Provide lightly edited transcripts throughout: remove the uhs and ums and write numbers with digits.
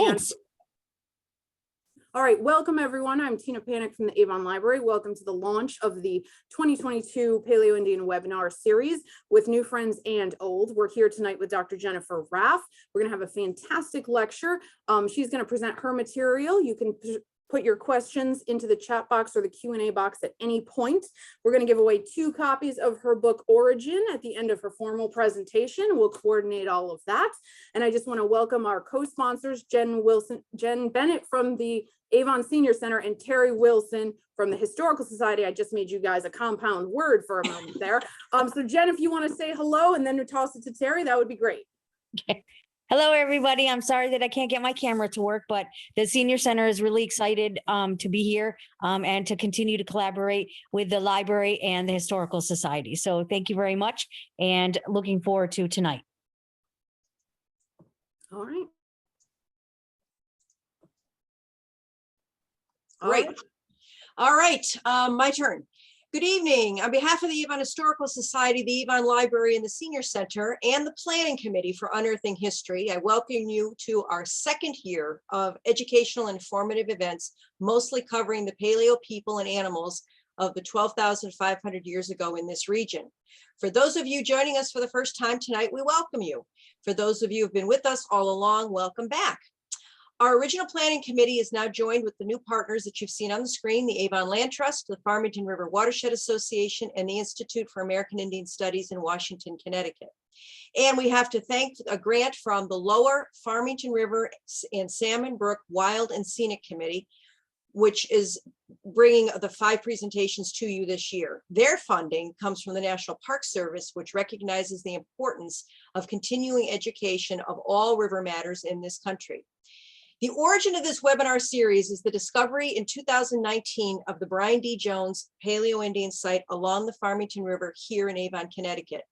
Thanks. All right, welcome everyone. I'm Tina Panic from the Avon Library. Welcome to the launch of the 2022 Paleo-Indian webinar series with new friends and old. We're here tonight with Dr. Jennifer Raff. We're gonna have a fantastic lecture. She's gonna present her material. You can put your questions into the chat box or the Q&A box at any point. We're going to give away 2 copies of her book Origin at the end of her formal presentation. We'll coordinate all of that. And I just want to welcome our co-sponsors, Jen Bennett from the Avon Senior Center and Terry Wilson from the Historical Society. I just made you guys a compound word for a moment there. So Jen, if you want to say hello and then to toss it to Terry, that would be great. Okay. Hello, everybody. I'm sorry that I can't get my camera to work, but the Senior Center is really excited to be here and to continue to collaborate with the library and the Historical Society. So thank you very much and looking forward to tonight. All right. Great. All right, my turn. Good evening. On behalf of the Avon Historical Society, the Avon Library, and the Senior Center, and the Planning Committee for Unearthing History, I welcome you to our 2nd year of educational and informative events, mostly covering the paleo people and animals of the 12,500 years ago in this region. For those of you joining us for the first time tonight, we welcome you. For those of you who've been with us all along, welcome back. Our original planning committee is now joined with the new partners that you've seen on the screen, the Avon Land Trust, the Farmington River Watershed Association, and the Institute for American Indian Studies in Washington, Connecticut. And we have to thank a grant from the Lower Farmington River and Salmon Brook Wild and Scenic Committee, which is bringing the 5 presentations to you this year. Their funding comes from the National Park Service, which recognizes the importance of continuing education of all river matters in this country. The origin of this webinar series is the discovery in 2019 of the Brian D. Jones Paleo-Indian site along the Farmington River here in Avon, Connecticut.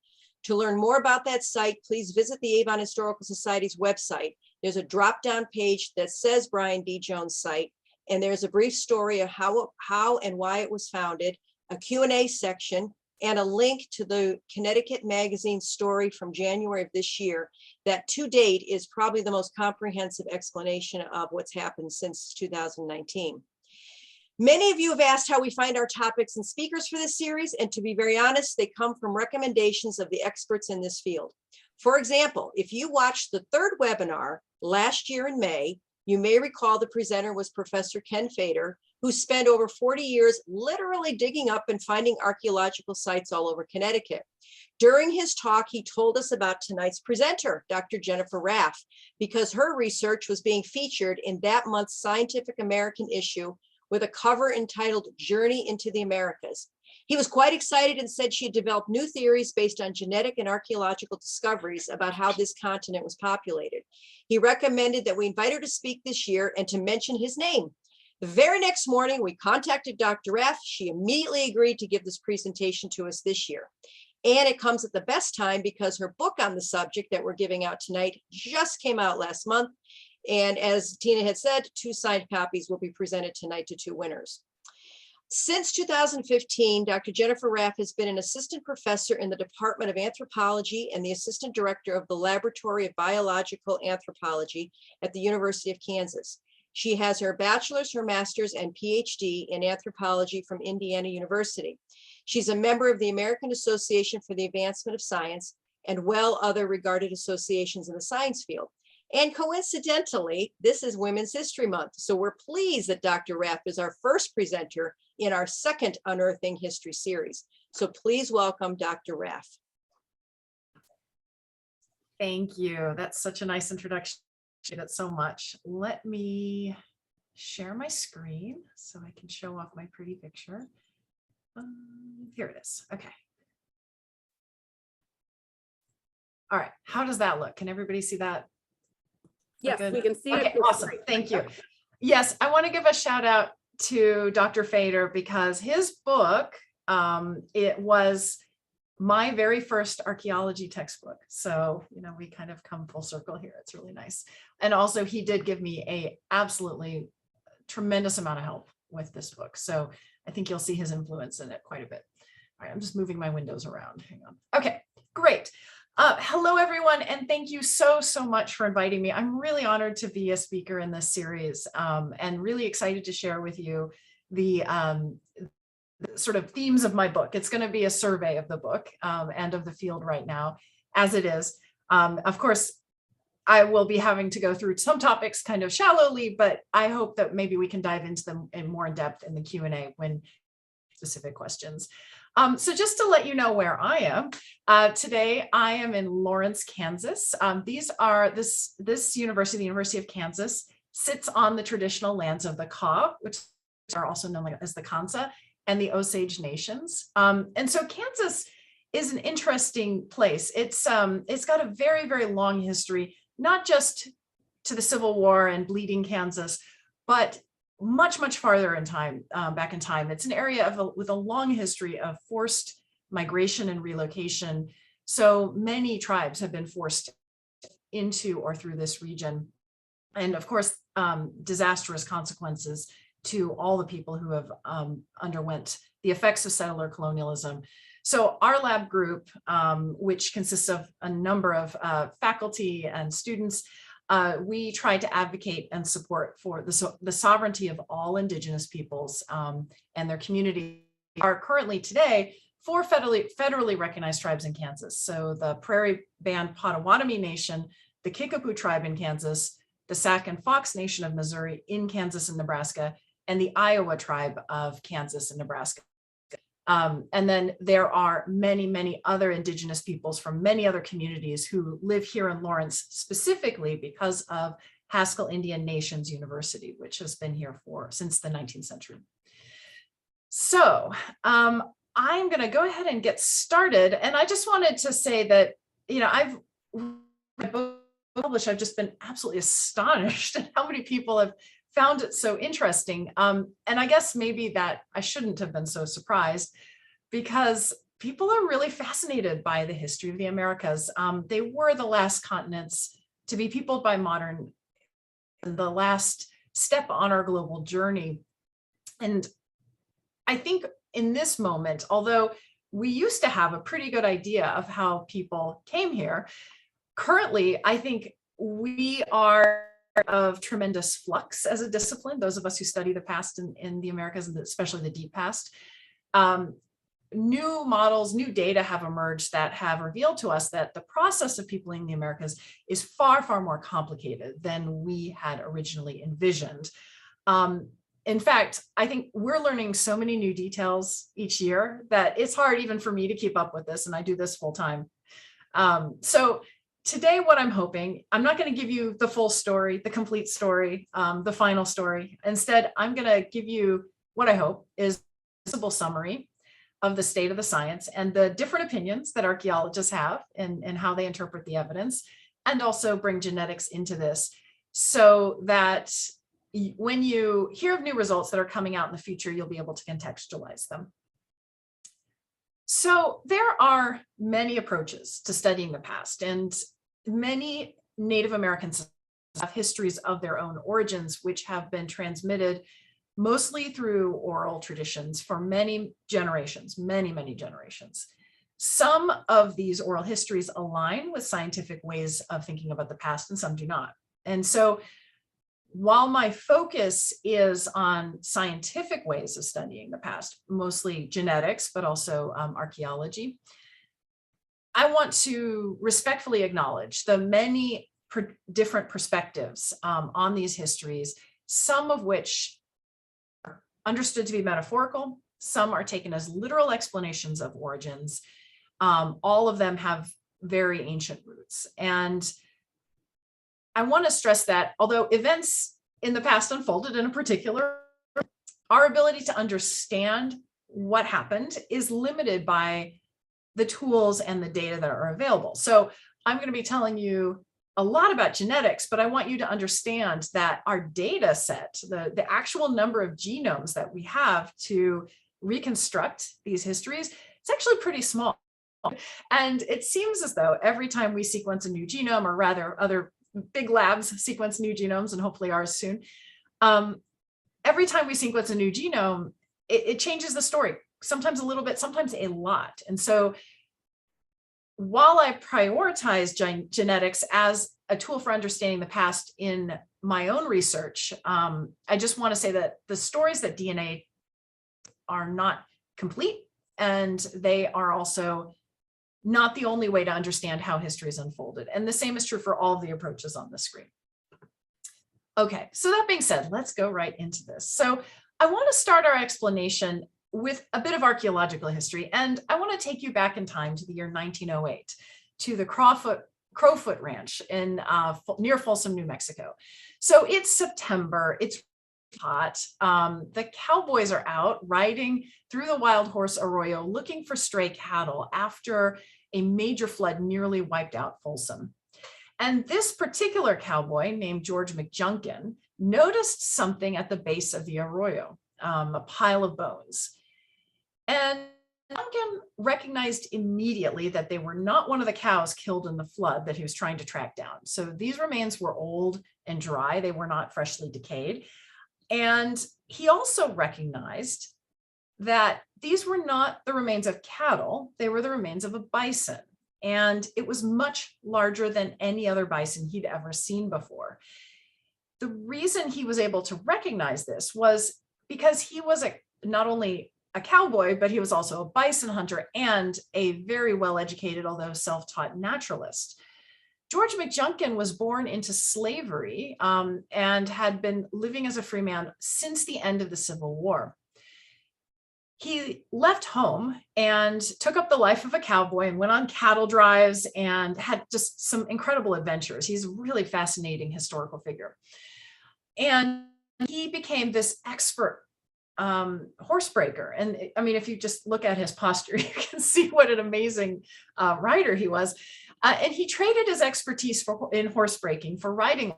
To learn more about that site, please visit the Avon Historical Society's website. There's a drop-down page that says Brian D. Jones site, and there's a brief story of how and why it was founded, a Q&A section, and a link to the Connecticut Magazine story from January of this year that to date is probably the most comprehensive explanation of what's happened since 2019. Many of you have asked how we find our topics and speakers for this series, and to be very honest, they come from recommendations of the experts in this field. For example, if you watched the 3rd webinar last year in May, you may recall the presenter was Professor Ken Fader, who spent over 40 years literally digging up and finding archaeological sites all over Connecticut. During his talk, he told us about tonight's presenter, Dr. Jennifer Raff, because her research was being featured in that month's Scientific American issue with a cover entitled Journey into the Americas. He was quite excited and said she had developed new theories based on genetic and archaeological discoveries about how this continent was populated. He recommended that we invite her to speak this year and to mention his name. The very next morning, we contacted Dr. Raff. She immediately agreed to give this presentation to us this year. And it comes at the best time because her book on the subject that we're giving out tonight just came out last month. And as Tina had said, 2 signed copies will be presented tonight to 2 winners. Since 2015, Dr. Jennifer Raff has been an assistant professor in the Department of Anthropology and the assistant director of the Laboratory of Biological Anthropology at the University of Kansas. She has her bachelor's, her master's, and PhD in anthropology from Indiana University. She's a member of the American Association for the Advancement of Science and other regarded associations in the science field. And coincidentally, this is Women's History Month. So we're pleased that Dr. Raff is our first presenter in our 2nd Unearthing History series. So please welcome Dr. Raff. Thank you. That's such a nice introduction. That's so much. Let me share my screen so I can show off my pretty picture. Here it is. Okay. All right. How does that look? Can everybody see that? Yes, we can see it. Okay, awesome. Thank you. Yes, I want to give a shout out to Dr. Fader because his book, it was my very first archaeology textbook. So, you know, we kind of come full circle here. It's really nice. And also he did give me a absolutely tremendous amount of help with this book. So I think you'll see his influence in it quite a bit. All right, I'm just moving my windows around. Hang on. Okay, great. Hello, everyone, and thank you so much for inviting me. I'm really honored to be a speaker in this series, and really excited to share with you the sort of themes of my book. It's going to be a survey of the book and of the field right now, as it is. Of course, I will be having to go through some topics kind of shallowly, but I hope that maybe we can dive into them in more in depth in the Q&A when specific questions. So just to let you know where I am, today I am in Lawrence, Kansas. This university, the University of Kansas, sits on the traditional lands of the Kaw, which are also known as the Kansa, and the Osage nations. And so Kansas is an interesting place. It's got a very long history, not just to the Civil War and bleeding Kansas, but much farther in time, back in time. It's an area with a long history of forced migration and relocation. So many tribes have been forced into or through this region. And of course, disastrous consequences to all the people who have underwent the effects of settler colonialism. So our lab group, which consists of a number of faculty and students, we try to advocate and support for the sovereignty of all Indigenous peoples and their community. Are currently today 4 federally recognized tribes in Kansas. So the Prairie Band Potawatomi Nation, the Kickapoo tribe in Kansas, the Sac and Fox Nation of Missouri in Kansas and Nebraska, and the Iowa tribe of Kansas and Nebraska. And then there are many other Indigenous peoples from many other communities who live here in Lawrence, specifically because of Haskell Indian Nations University, which has been here since the 19th century. So I'm going to go ahead and get started. And I just wanted to say that, I've published, I've just been absolutely astonished at how many people have found it so interesting. And I guess maybe that I shouldn't have been so surprised, because people are really fascinated by the history of the Americas. They were the last continents to be peopled by modern, the last step on our global journey. And I think in this moment, although we used to have a pretty good idea of how people came here, currently, I think we are of tremendous flux as a discipline, those of us who study the past in the Americas, and especially the deep past. New models, new data have emerged that have revealed to us that the process of peopling the Americas is far more complicated than we had originally envisioned. In fact, I think we're learning so many new details each year that it's hard even for me to keep up with this, and I do this full time. So today, what I'm hoping, I'm not going to give you the full story, the complete story, the final story. Instead, I'm going to give you what I hope is a simple summary of the state of the science and the different opinions that archaeologists have and how they interpret the evidence, and also bring genetics into this so that when you hear of new results that are coming out in the future, you'll be able to contextualize them. So there are many approaches to studying the past, and many Native Americans have histories of their own origins, which have been transmitted mostly through oral traditions for many generations, many generations. Some of these oral histories align with scientific ways of thinking about the past, and some do not. And so while my focus is on scientific ways of studying the past, mostly genetics, but also archaeology, I want to respectfully acknowledge the many different perspectives on these histories, some of which are understood to be metaphorical, some are taken as literal explanations of origins. All of them have very ancient roots. And I want to stress that although events in the past unfolded in a particular, our ability to understand what happened is limited by the tools and the data that are available. So I'm going to be telling you a lot about genetics, but I want you to understand that our data set, the actual number of genomes that we have to reconstruct these histories, it's actually pretty small. And it seems as though every time we sequence a new genome, or rather other big labs sequence new genomes, and hopefully ours soon, every time we sequence a new genome, it changes the story. Sometimes a little bit, sometimes a lot. And so while I prioritize genetics as a tool for understanding the past in my own research, I just want to say that the stories that DNA are not complete, and they are also not the only way to understand how history is unfolded. And the same is true for all of the approaches on the screen. Okay, so that being said, let's go right into this. So I want to start our explanation with a bit of archaeological history, and I want to take you back in time to the year 1908 to the Crowfoot Ranch in near Folsom, New Mexico. So it's September, it's hot. The cowboys are out riding through the wild horse arroyo looking for stray cattle after a major flood nearly wiped out Folsom. And this particular cowboy named George McJunkin noticed something at the base of the arroyo, a pile of bones. And Duncan recognized immediately that they were not one of the cows killed in the flood that he was trying to track down. So these remains were old and dry. They were not freshly decayed. And he also recognized that these were not the remains of cattle. They were the remains of a bison. And it was much larger than any other bison he'd ever seen before. The reason he was able to recognize this was because he was not only a cowboy, but he was also a bison hunter and a very well-educated, although self-taught naturalist. George McJunkin was born into slavery and had been living as a free man since the end of the Civil War. He left home and took up the life of a cowboy and went on cattle drives and had just some incredible adventures. He's a really fascinating historical figure. And he became this expert horse breaker. And I mean, if you just look at his posture, you can see what an amazing rider he was. And he traded his expertise in horse breaking for reading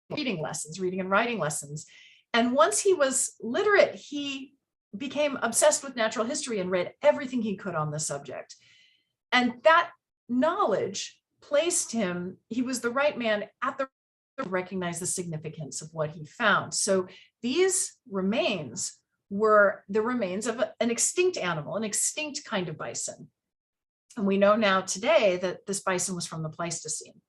and writing lessons. And once he was literate, he became obsessed with natural history and read everything he could on the subject. And that knowledge placed him, he was the right man at the to recognize the significance of what he found. So these remains were the remains of an extinct animal, an extinct kind of bison. And we know now today that this bison was from the Pleistocene.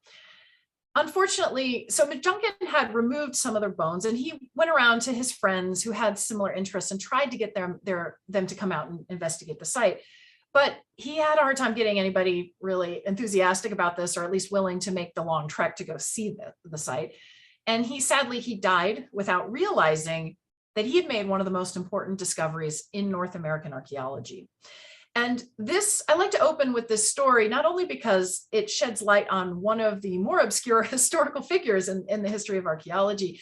Unfortunately, so McJunkin had removed some of their bones, and he went around to his friends who had similar interests and tried to get them to come out and investigate the site. But he had a hard time getting anybody really enthusiastic about this, or at least willing to make the long trek to go see the site. And he died without realizing that he had made one of the most important discoveries in North American archaeology. And this, I like to open with this story, not only because it sheds light on one of the more obscure historical figures in the history of archaeology,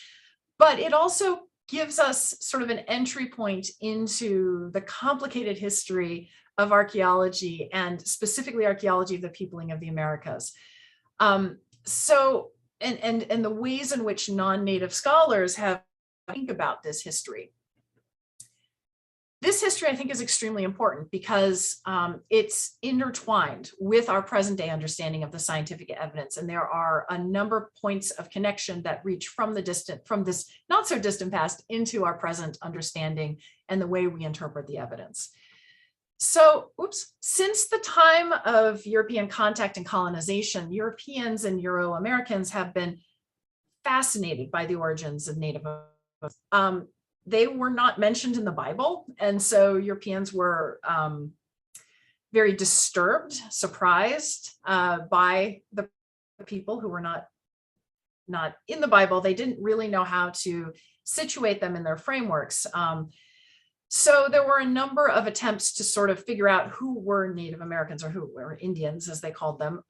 but it also gives us sort of an entry point into the complicated history of archaeology, and specifically archaeology of the peopling of the Americas. And the ways in which non-native scholars have to think about this history. This history, I think, is extremely important because it's intertwined with our present day understanding of the scientific evidence. And there are a number of points of connection that reach from this not so distant past into our present understanding and the way we interpret the evidence. So, since the time of European contact and colonization, Europeans and Euro-Americans have been fascinated by the origins of Native Americans. They were not mentioned in the Bible, and so Europeans were very disturbed, surprised by the people who were not in the Bible. They didn't really know how to situate them in their frameworks. So there were a number of attempts to sort of figure out who were Native Americans, or who were Indians, as they called them.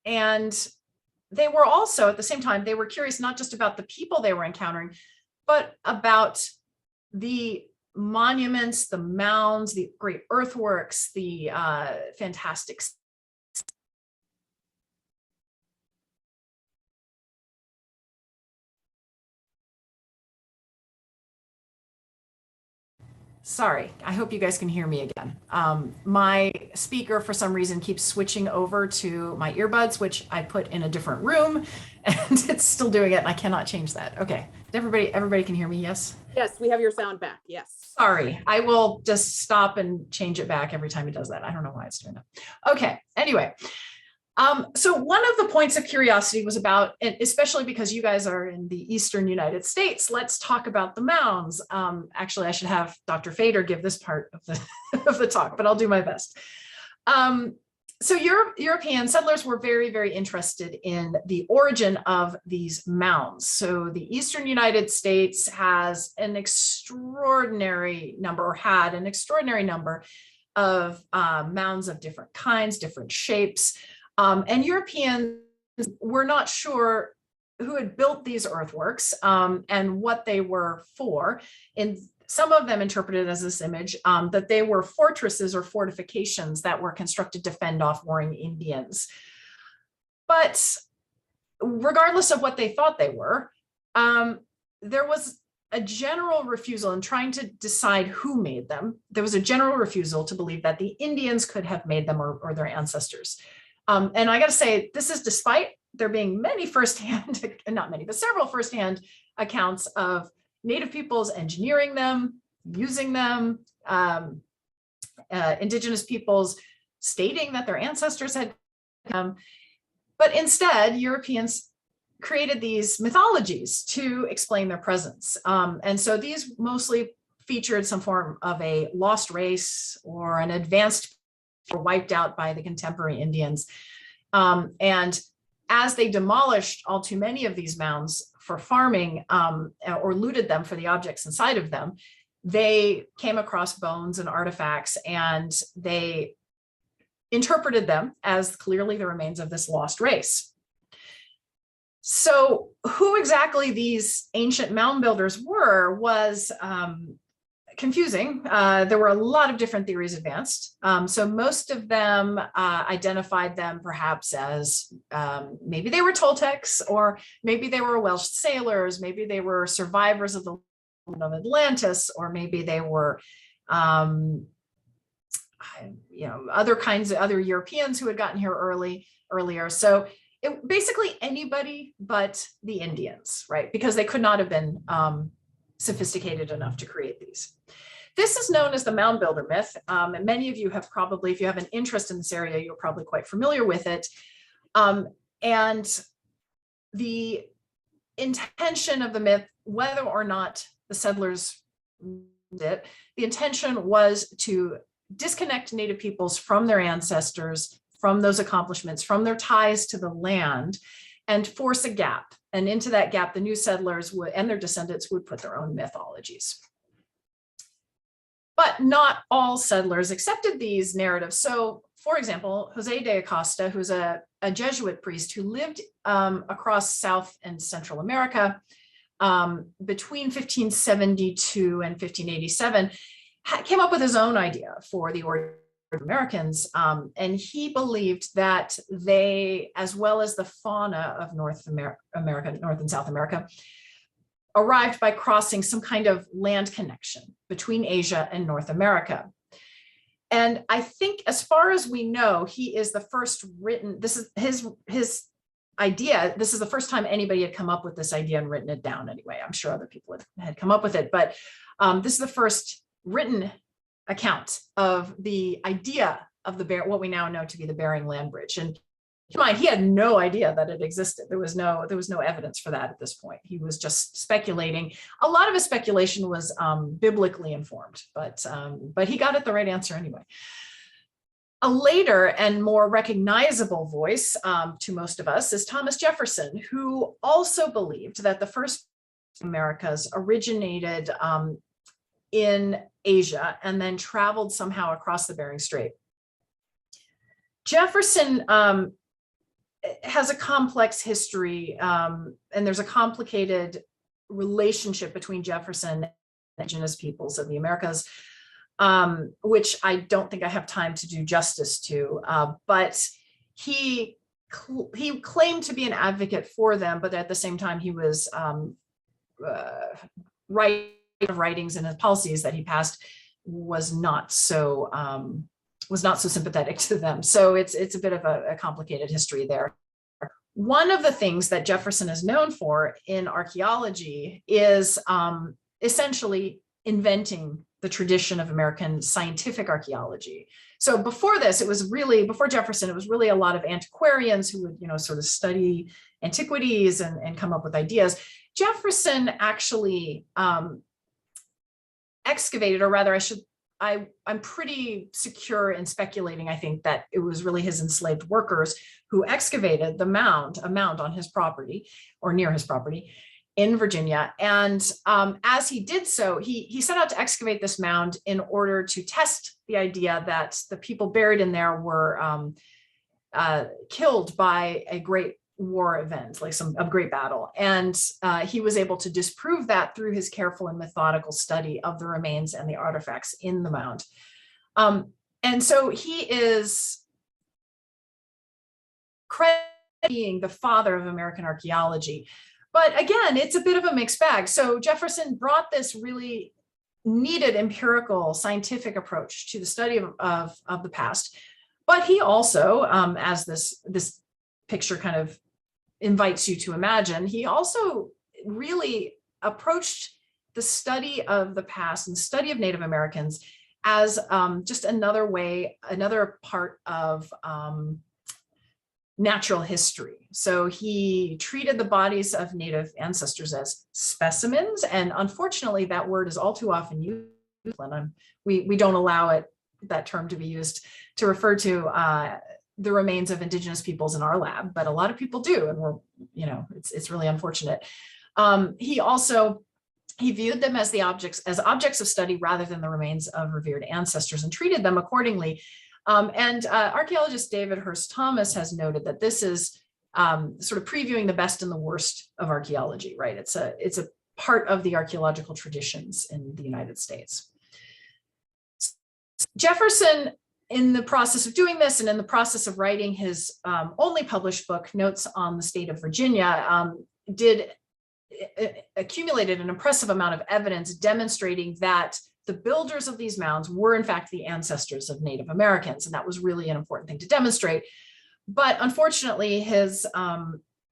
And they were also, at the same time, they were curious not just about the people they were encountering, but about the monuments, the mounds, the great earthworks, the fantastic. Sorry, I hope you guys can hear me again. My speaker, for some reason, keeps switching over to my earbuds, which I put in a different room, and it's still doing it, and I cannot change that. Okay, everybody can hear me, yes? Yes, we have your sound back. Yes. Sorry, I will just stop and change it back every time it does that. I don't know why it's doing that. Okay, anyway. So one of the points of curiosity was about, and especially because you guys are in the Eastern United States, let's talk about the mounds. Actually, I should have Dr. Fader give this part of the, of the talk, but I'll do my best. So European settlers were very, very interested in the origin of these mounds. So the Eastern United States has an extraordinary number, or had an extraordinary number of mounds of different kinds, different shapes. And Europeans were not sure who had built these earthworks and what they were for. And some of them interpreted as this image that they were fortresses or fortifications that were constructed to fend off warring Indians. But regardless of what they thought they were, there was a general refusal in trying to decide who made them. There was a general refusal to believe that the Indians could have made them or their ancestors. And I got to say, this is despite there being many firsthand, not many, but several firsthand accounts of Native peoples engineering them, using them, indigenous peoples stating that their ancestors had come. But instead, Europeans created these mythologies to explain their presence. And so these mostly featured some form of a lost race or an advanced were wiped out by the contemporary Indians. And as they demolished all too many of these mounds for farming or looted them for the objects inside of them, they came across bones and artifacts, and they interpreted them as clearly the remains of this lost race. So who exactly these ancient mound builders were was confusing. There were a lot of different theories advanced. So most of them identified them perhaps as maybe they were Toltecs, or maybe they were Welsh sailors, maybe they were survivors of the land of Atlantis, or maybe they were other Europeans who had gotten here earlier. So basically anybody but the Indians, right? Because they could not have been sophisticated enough to create these. This is known as the mound builder myth. And many of you have probably, if you have an interest in this area, you're probably quite familiar with it. And the intention of the myth, whether or not the settlers did it, the intention was to disconnect Native peoples from their ancestors, from those accomplishments, from their ties to the land, and force a gap. And into that gap, the new settlers would, and their descendants would put their own mythologies. But not all settlers accepted these narratives. So, for example, Jose de Acosta, who's a Jesuit priest who lived across South and Central America between 1572 and 1587, came up with his own idea for the origin of Americans. And he believed that they, as well as the fauna of North and South America, arrived by crossing some kind of land connection between Asia and North America. And I think, as far as we know, he is the first written, this is his idea. This is the first time anybody had come up with this idea and written it down anyway. I'm sure other people had come up with it, but this is the first written account of the idea of what we now know to be the Bering Land Bridge. And keep in mind, he had no idea that it existed. There was no evidence for that at this point. He was just speculating. A lot of his speculation was biblically informed, but he got it the right answer anyway. A later and more recognizable voice to most of us is Thomas Jefferson, who also believed that the first Americas originated in Asia and then traveled somehow across the Bering Strait. Jefferson has a complex history, and there's a complicated relationship between Jefferson and indigenous peoples of the Americas, which I don't think I have time to do justice to, but he claimed to be an advocate for them, but at the same time he was writings and his policies that he passed was not so sympathetic to them. So it's a bit of a complicated history there. One of the things that Jefferson is known for in archaeology is essentially inventing the tradition of American scientific archaeology. So before this, before Jefferson, it was really a lot of antiquarians who would, sort of study antiquities and come up with ideas. Jefferson actually excavated, or rather I'm pretty secure in speculating, I think, that it was really his enslaved workers who excavated a mound on his property or near his property in Virginia. And as he did so, he set out to excavate this mound in order to test the idea that the people buried in there were killed by a great war event, like a great battle. And he was able to disprove that through his careful and methodical study of the remains and the artifacts in the mound. And so he is credited being the father of American archaeology. But again, it's a bit of a mixed bag. So Jefferson brought this really needed empirical scientific approach to the study of the past. But he also, as this picture kind of invites you to imagine, he also really approached the study of the past and study of Native Americans as just another part of natural history. So he treated the bodies of Native ancestors as specimens, and unfortunately that word is all too often used, and we don't allow that term to be used to refer to the remains of indigenous peoples in our lab, but a lot of people do, and it's really unfortunate. He viewed them as objects of study rather than the remains of revered ancestors, and treated them accordingly. Archaeologist David Hurst Thomas has noted that this is sort of previewing the best and the worst of archaeology, right? It's a part of the archaeological traditions in the United States. Jefferson, in the process of doing this and in the process of writing his only published book, Notes on the State of Virginia, accumulated an impressive amount of evidence demonstrating that the builders of these mounds were in fact the ancestors of Native Americans. And that was really an important thing to demonstrate. But unfortunately, his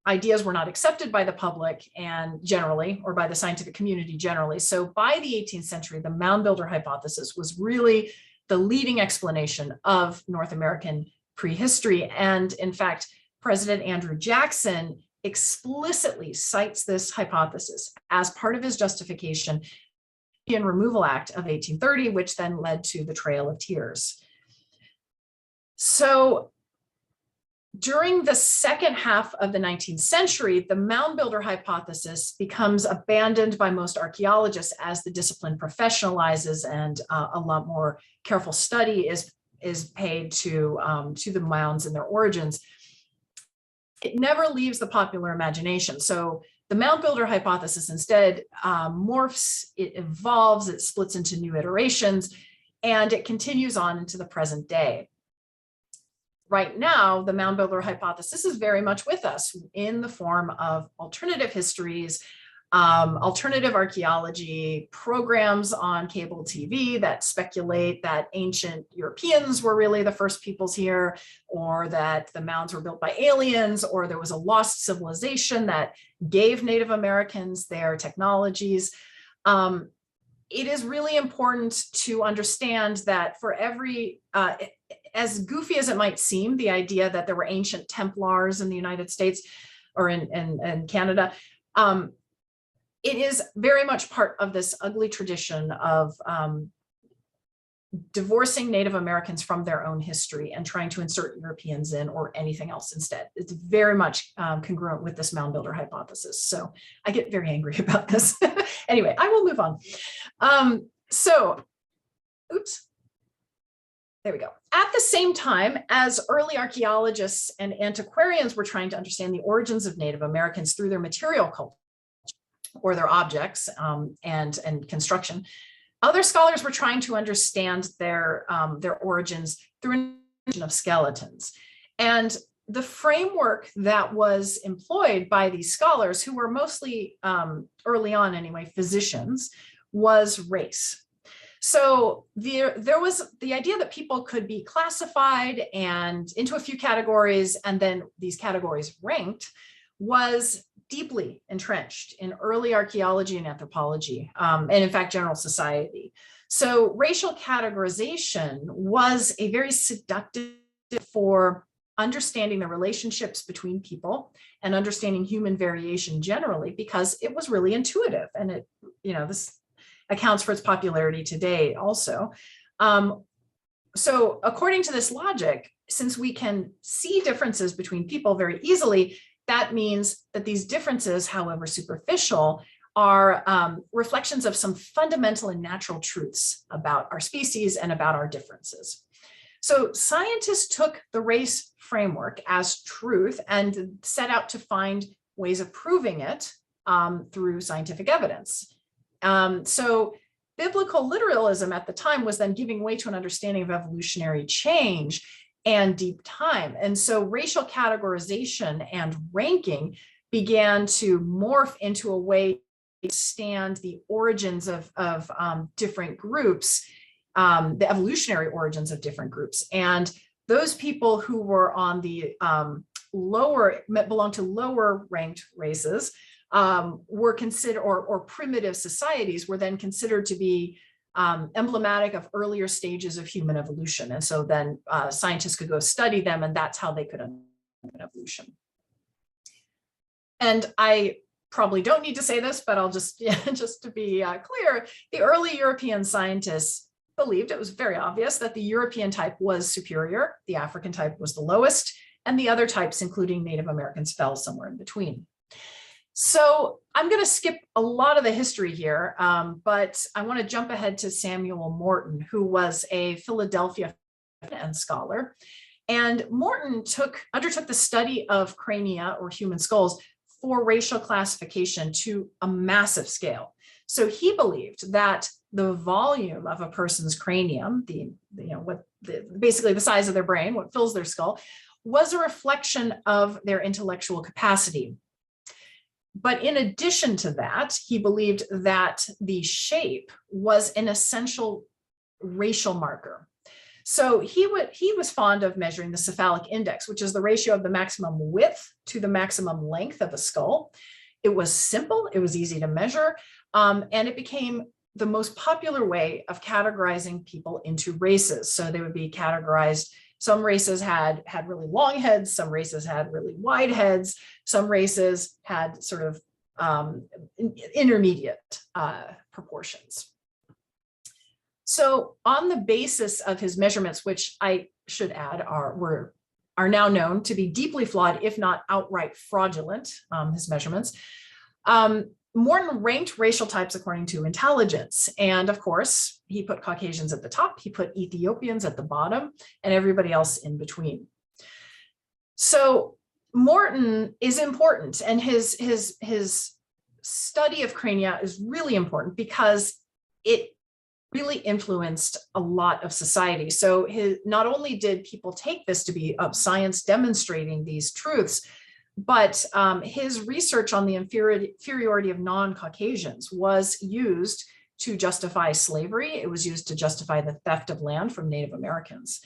ideas were not accepted by the public and generally, or by the scientific community generally. So by the 18th century, the mound builder hypothesis was really the leading explanation of North American prehistory. And in fact, President Andrew Jackson explicitly cites this hypothesis as part of his justification in the Indian Removal Act of 1830, which then led to the Trail of Tears. So during the second half of the 19th century, the mound builder hypothesis becomes abandoned by most archaeologists as the discipline professionalizes and a lot more careful study is paid to the mounds and their origins. It never leaves the popular imagination. So the mound builder hypothesis instead morphs, it evolves, it splits into new iterations, and it continues on into the present day. Right now, the mound builder hypothesis is very much with us in the form of alternative histories, alternative archaeology, programs on cable TV that speculate that ancient Europeans were really the first peoples here, or that the mounds were built by aliens, or there was a lost civilization that gave Native Americans their technologies. It is really important to understand that for every, as goofy as it might seem, the idea that there were ancient Templars in the United States or in Canada, it is very much part of this ugly tradition of divorcing Native Americans from their own history and trying to insert Europeans in or anything else instead. It's very much congruent with this mound builder hypothesis. So I get very angry about this. Anyway, I will move on. Oops. There we go. At the same time as early archaeologists and antiquarians were trying to understand the origins of Native Americans through their material culture or their objects and construction, other scholars were trying to understand their origins through an of skeletons. And the framework that was employed by these scholars, who were mostly, early on anyway, physicians, was race. So there was the idea that people could be classified and into a few categories, and then these categories ranked, was deeply entrenched in early archaeology and anthropology, and in fact, general society. So racial categorization was a very seductive for understanding the relationships between people and understanding human variation generally, because it was really intuitive, and it, this accounts for its popularity today also. So according to this logic, since we can see differences between people very easily, that means that these differences, however superficial, are reflections of some fundamental and natural truths about our species and about our differences. So scientists took the race framework as truth and set out to find ways of proving it through scientific evidence. So biblical literalism at the time was then giving way to an understanding of evolutionary change and deep time. And so racial categorization and ranking began to morph into a way to understand the origins of different groups, the evolutionary origins of different groups. And those people who were on the belonged to lower ranked races, were considered, or primitive societies were then considered to be emblematic of earlier stages of human evolution. And so then scientists could go study them, and that's how they could understand evolution. And I probably don't need to say this, but I'll just, just to be clear, the early European scientists believed, it was very obvious, that the European type was superior, the African type was the lowest, and the other types, including Native Americans, fell somewhere in between. So I'm going to skip a lot of the history here, but I want to jump ahead to Samuel Morton, who was a Philadelphia and scholar. And Morton undertook the study of crania, or human skulls, for racial classification to a massive scale. So he believed that the volume of a person's cranium, basically the size of their brain, what fills their skull, was a reflection of their intellectual capacity. But in addition to that, he believed that the shape was an essential racial marker. So he was fond of measuring the cephalic index, which is the ratio of the maximum width to the maximum length of a skull. It was simple, it was easy to measure, and it became the most popular way of categorizing people into races. So they would be categorized. Some races had really long heads, some races had really wide heads, some races had sort of intermediate proportions. So on the basis of his measurements, which I should add are now known to be deeply flawed, if not outright fraudulent, his measurements, Morton ranked racial types according to intelligence. And of course, he put Caucasians at the top, he put Ethiopians at the bottom, and everybody else in between. So Morton is important, and his study of crania is really important because it really influenced a lot of society. So not only did people take this to be of science demonstrating these truths, but his research on the inferiority of non-Caucasians was used to justify slavery. It was used to justify the theft of land from Native Americans.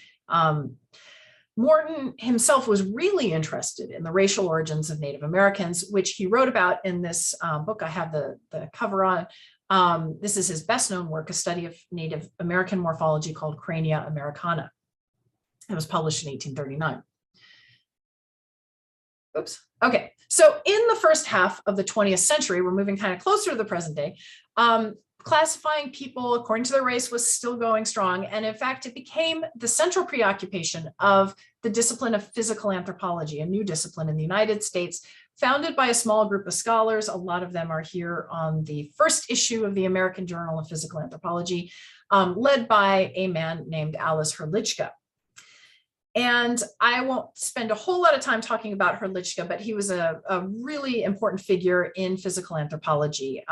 Morton himself was really interested in the racial origins of Native Americans, which he wrote about in this book I have the cover on. This is his best known work, a study of Native American morphology called Crania Americana. It was published in 1839. Oops. Okay, so in the first half of the 20th century, we're moving kind of closer to the present day, classifying people according to their race was still going strong. And in fact, it became the central preoccupation of the discipline of physical anthropology, a new discipline in the United States, founded by a small group of scholars. A lot of them are here on the first issue of the American Journal of Physical Anthropology, led by a man named Alice Hrdlicka. And I won't spend a whole lot of time talking about Hrdlicka, but he was a really important figure in physical anthropology.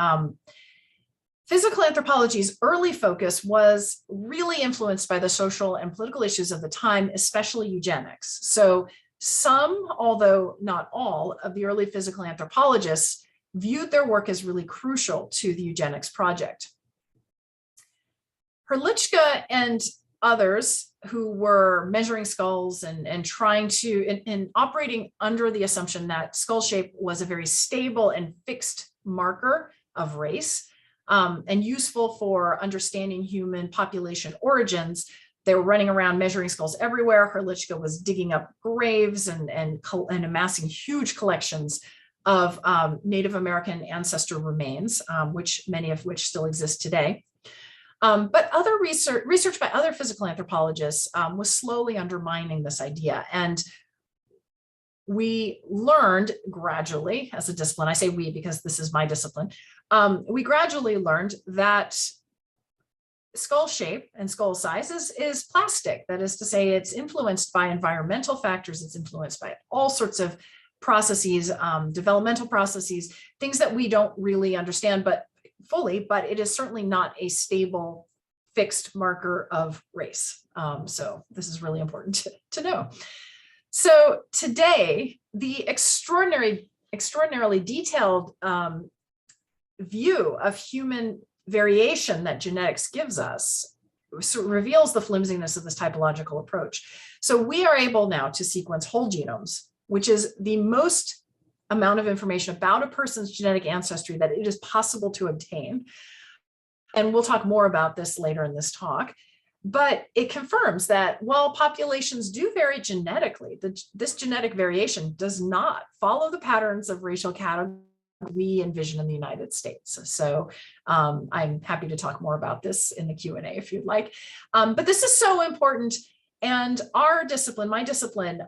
Physical anthropology's early focus was really influenced by the social and political issues of the time, especially eugenics. So some, although not all, of the early physical anthropologists viewed their work as really crucial to the eugenics project. Hrdlička and others who were measuring skulls and trying to, and operating under the assumption that skull shape was a very stable and fixed marker of race, and useful for understanding human population origins. They were running around measuring skulls everywhere. Hrdlička was digging up graves and amassing huge collections of Native American ancestor remains, many of which still exist today. But other research by other physical anthropologists was slowly undermining this idea. And we learned gradually as a discipline, I say we because this is my discipline, we gradually learned that skull shape and skull size is plastic. That is to say, it's influenced by environmental factors. It's influenced by all sorts of processes, developmental processes, things that we don't really understand fully, but it is certainly not a stable, fixed marker of race. So this is really important to know. So today, the extraordinarily detailed view of human variation that genetics gives us reveals the flimsiness of this typological approach. So we are able now to sequence whole genomes, which is the most amount of information about a person's genetic ancestry that it is possible to obtain. And we'll talk more about this later in this talk. But it confirms that while populations do vary genetically, this genetic variation does not follow the patterns of racial category we envision in the United States. So I'm happy to talk more about this in the Q&A if you'd like. But this is so important. And our discipline, my discipline,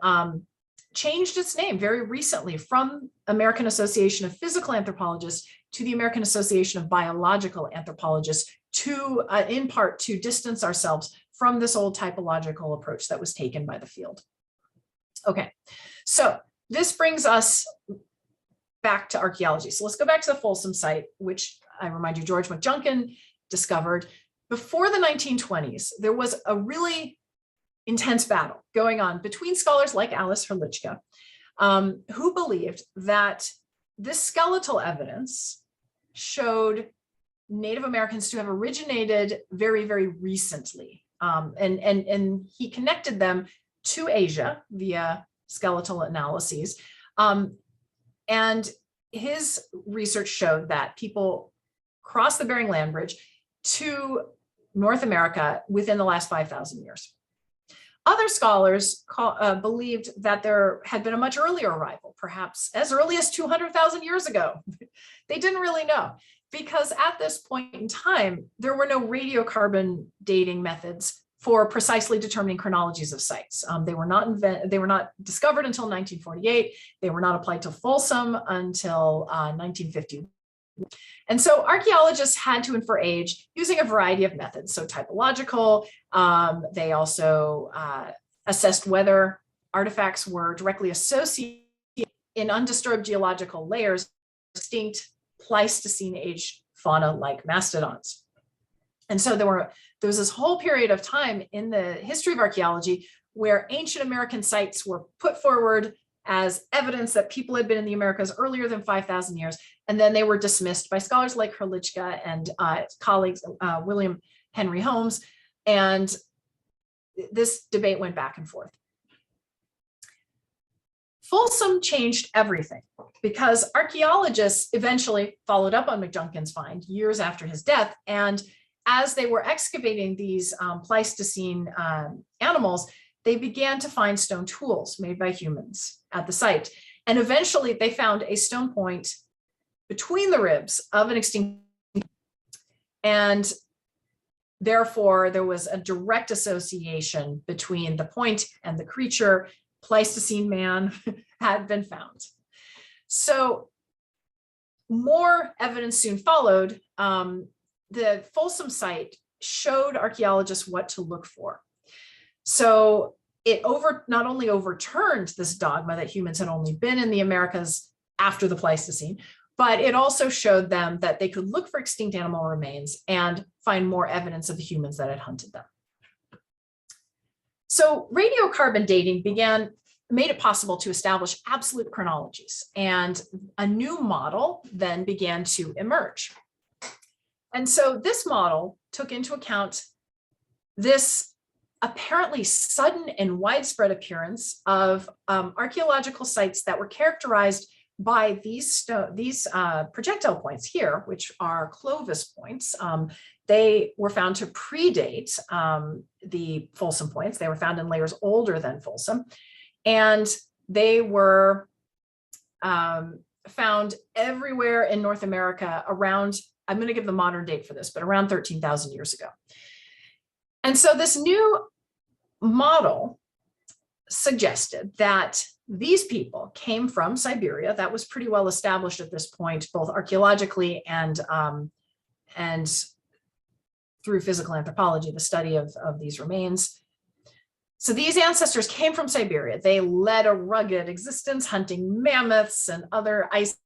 changed its name very recently from American Association of Physical Anthropologists to the American Association of Biological Anthropologists, to in part to distance ourselves from this old typological approach that was taken by the field. Okay, so this brings us back to archaeology. So let's go back to the Folsom site, which I remind you, George McJunkin discovered. Before the 1920s, there was a really intense battle going on between scholars like Alice Hrdlička, who believed that this skeletal evidence showed Native Americans to have originated very, very recently. And he connected them to Asia via skeletal analyses. And his research showed that people crossed the Bering Land Bridge to North America within the last 5,000 years. Other scholars believed that there had been a much earlier arrival, perhaps as early as 200,000 years ago. They didn't really know, because at this point in time, there were no radiocarbon dating methods for precisely determining chronologies of sites. They were not discovered until 1948. They were not applied to Folsom until 1950. And so archaeologists had to infer age using a variety of methods. So typological, they also assessed whether artifacts were directly associated in undisturbed geological layers, distinct Pleistocene age fauna like mastodons. And so there was this whole period of time in the history of archaeology where ancient American sites were put forward as evidence that people had been in the Americas earlier than 5,000 years. And then they were dismissed by scholars like Hrdlička and colleagues, William Henry Holmes. And this debate went back and forth. Folsom changed everything because archaeologists eventually followed up on McJunkin's find years after his death. And as they were excavating these Pleistocene animals, they began to find stone tools made by humans at the site. And eventually they found a stone point between the ribs of an extinct, and therefore there was a direct association between the point and the creature. Pleistocene man had been found. So more evidence soon followed. The Folsom site showed archaeologists what to look for. So it not only overturned this dogma that humans had only been in the Americas after the Pleistocene, but it also showed them that they could look for extinct animal remains and find more evidence of the humans that had hunted them. So radiocarbon dating made it possible to establish absolute chronologies, and a new model then began to emerge. And so this model took into account this apparently sudden and widespread appearance of archaeological sites that were characterized by these projectile points here, which are Clovis points. They were found to predate the Folsom points. They were found in layers older than Folsom, and they were found everywhere in North America around, I'm going to give the modern date for this, but around 13,000 years ago. And so this new model suggested that these people came from Siberia. That was pretty well established at this point, both archaeologically and through physical anthropology, the study of these remains. So these ancestors came from Siberia. They led a rugged existence, hunting mammoths and other ice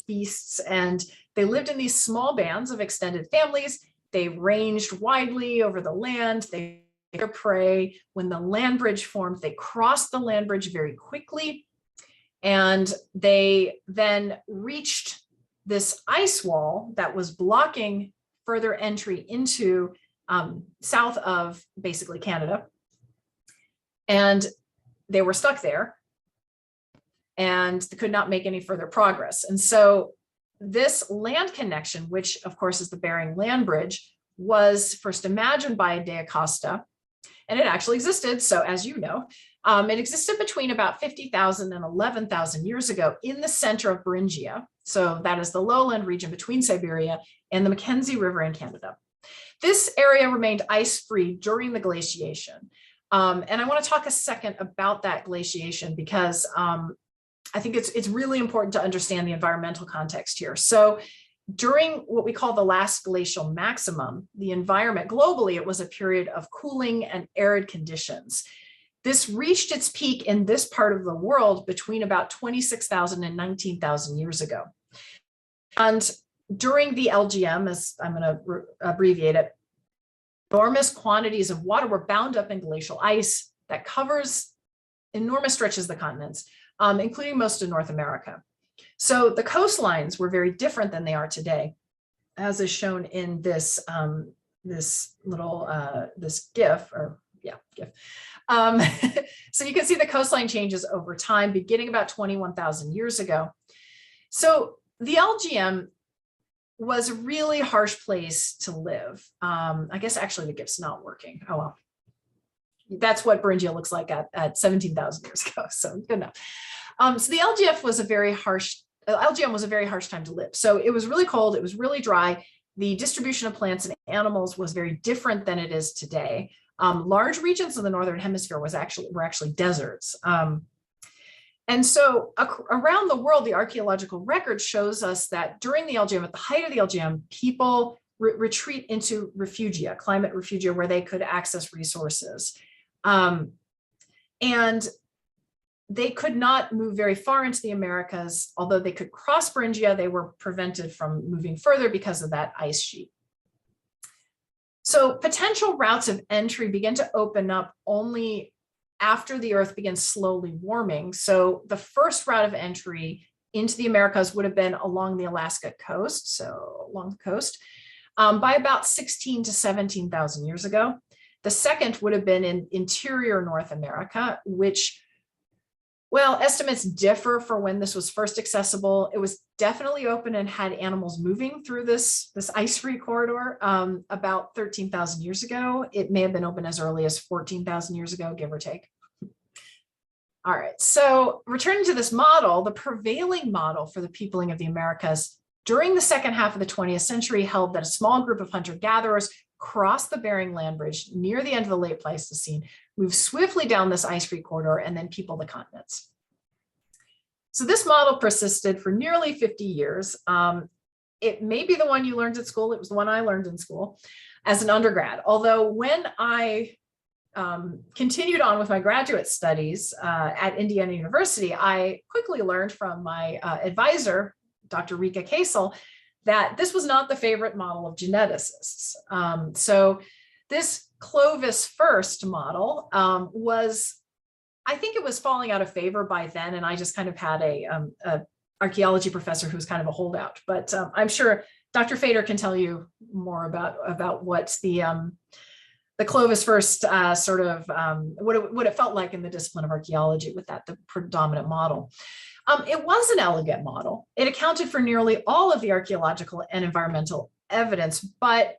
beasts, and they lived in these small bands of extended families. They ranged widely over the land. They ate their prey. When the land bridge formed, they crossed the land bridge very quickly, and they then reached this ice wall that was blocking further entry into south of basically Canada. And they were stuck there and could not make any further progress. And so this land connection, which of course is the Bering Land Bridge, was first imagined by Acosta, and it actually existed. So as you know, it existed between about 50,000 and 11,000 years ago in the center of Beringia. So that is the lowland region between Siberia and the Mackenzie River in Canada. This area remained ice-free during the glaciation. And I want to talk a second about that glaciation because I think it's really important to understand the environmental context here. So during what we call the last glacial maximum, the environment globally, it was a period of cooling and arid conditions. This reached its peak in this part of the world between about 26,000 and 19,000 years ago. And during the LGM, as I'm going to abbreviate it, enormous quantities of water were bound up in glacial ice that covers enormous stretches of the continents, including most of North America. So the coastlines were very different than they are today, as is shown in this this little this GIF, or yeah, GIF. So you can see the coastline changes over time, beginning about 21,000 years ago. So the LGM was a really harsh place to live. I guess actually the GIF's not working. Oh well. That's what Beringia looks like at 17,000 years ago. So good enough. So the LGM was a very harsh time to live. So it was really cold. It was really dry. The distribution of plants and animals was very different than it is today. Large regions of the Northern Hemisphere were actually deserts. And so around the world, the archaeological record shows us that during the LGM, at the height of the LGM, people retreat into refugia, climate refugia, where they could access resources. And they could not move very far into the Americas. Although they could cross Beringia, they were prevented from moving further because of that ice sheet. So potential routes of entry began to open up only after the Earth began slowly warming. So the first route of entry into the Americas would have been along the Alaska coast, so along the coast, by about 16 to 17,000 years ago. The second would have been in interior North America, which, well, estimates differ for when this was first accessible. It was definitely open and had animals moving through this ice-free corridor about 13,000 years ago. It may have been open as early as 14,000 years ago, give or take. All right, so returning to this model, the prevailing model for the peopling of the Americas during the second half of the 20th century held that a small group of hunter-gatherers crossed the Bering Land Bridge near the end of the late Pleistocene, move swiftly down this ice-free corridor, and then people the continents. So this model persisted for nearly 50 years. It may be the one you learned at school. It was the one I learned in school as an undergrad. Although when I continued on with my graduate studies at Indiana University, I quickly learned from my advisor, Dr. Rika Kasel, that this was not the favorite model of geneticists. So this Clovis first model I think it was falling out of favor by then, and I just kind of had a archaeology professor who was kind of a holdout. But I'm sure Dr. Fader can tell you more about what the Clovis first what it felt like in the discipline of archaeology with that, the predominant model. It was an elegant model. It accounted for nearly all of the archaeological and environmental evidence, but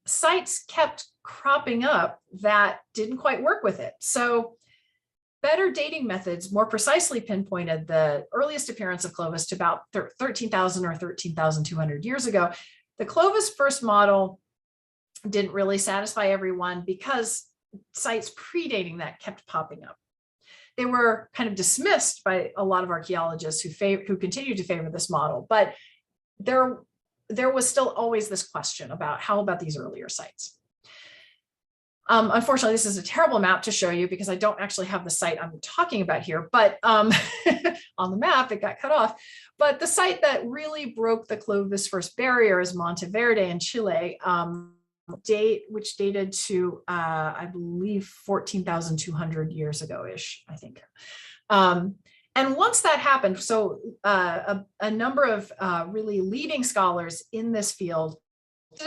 sites kept cropping up that didn't quite work with it. So better dating methods more precisely pinpointed the earliest appearance of Clovis to about 13,000 or 13,200 years ago. The Clovis first model didn't really satisfy everyone because sites predating that kept popping up. They were kind of dismissed by a lot of archaeologists who continued to favor this model, but there was still always this question about how about these earlier sites. Unfortunately, this is a terrible map to show you because I don't actually have the site I'm talking about here, but on the map, it got cut off. But the site that really broke the Clovis first barrier is Monteverde in Chile, which dated to, I believe, 14,200 years ago-ish, I think. And once that happened, so a number of really leading scholars in this field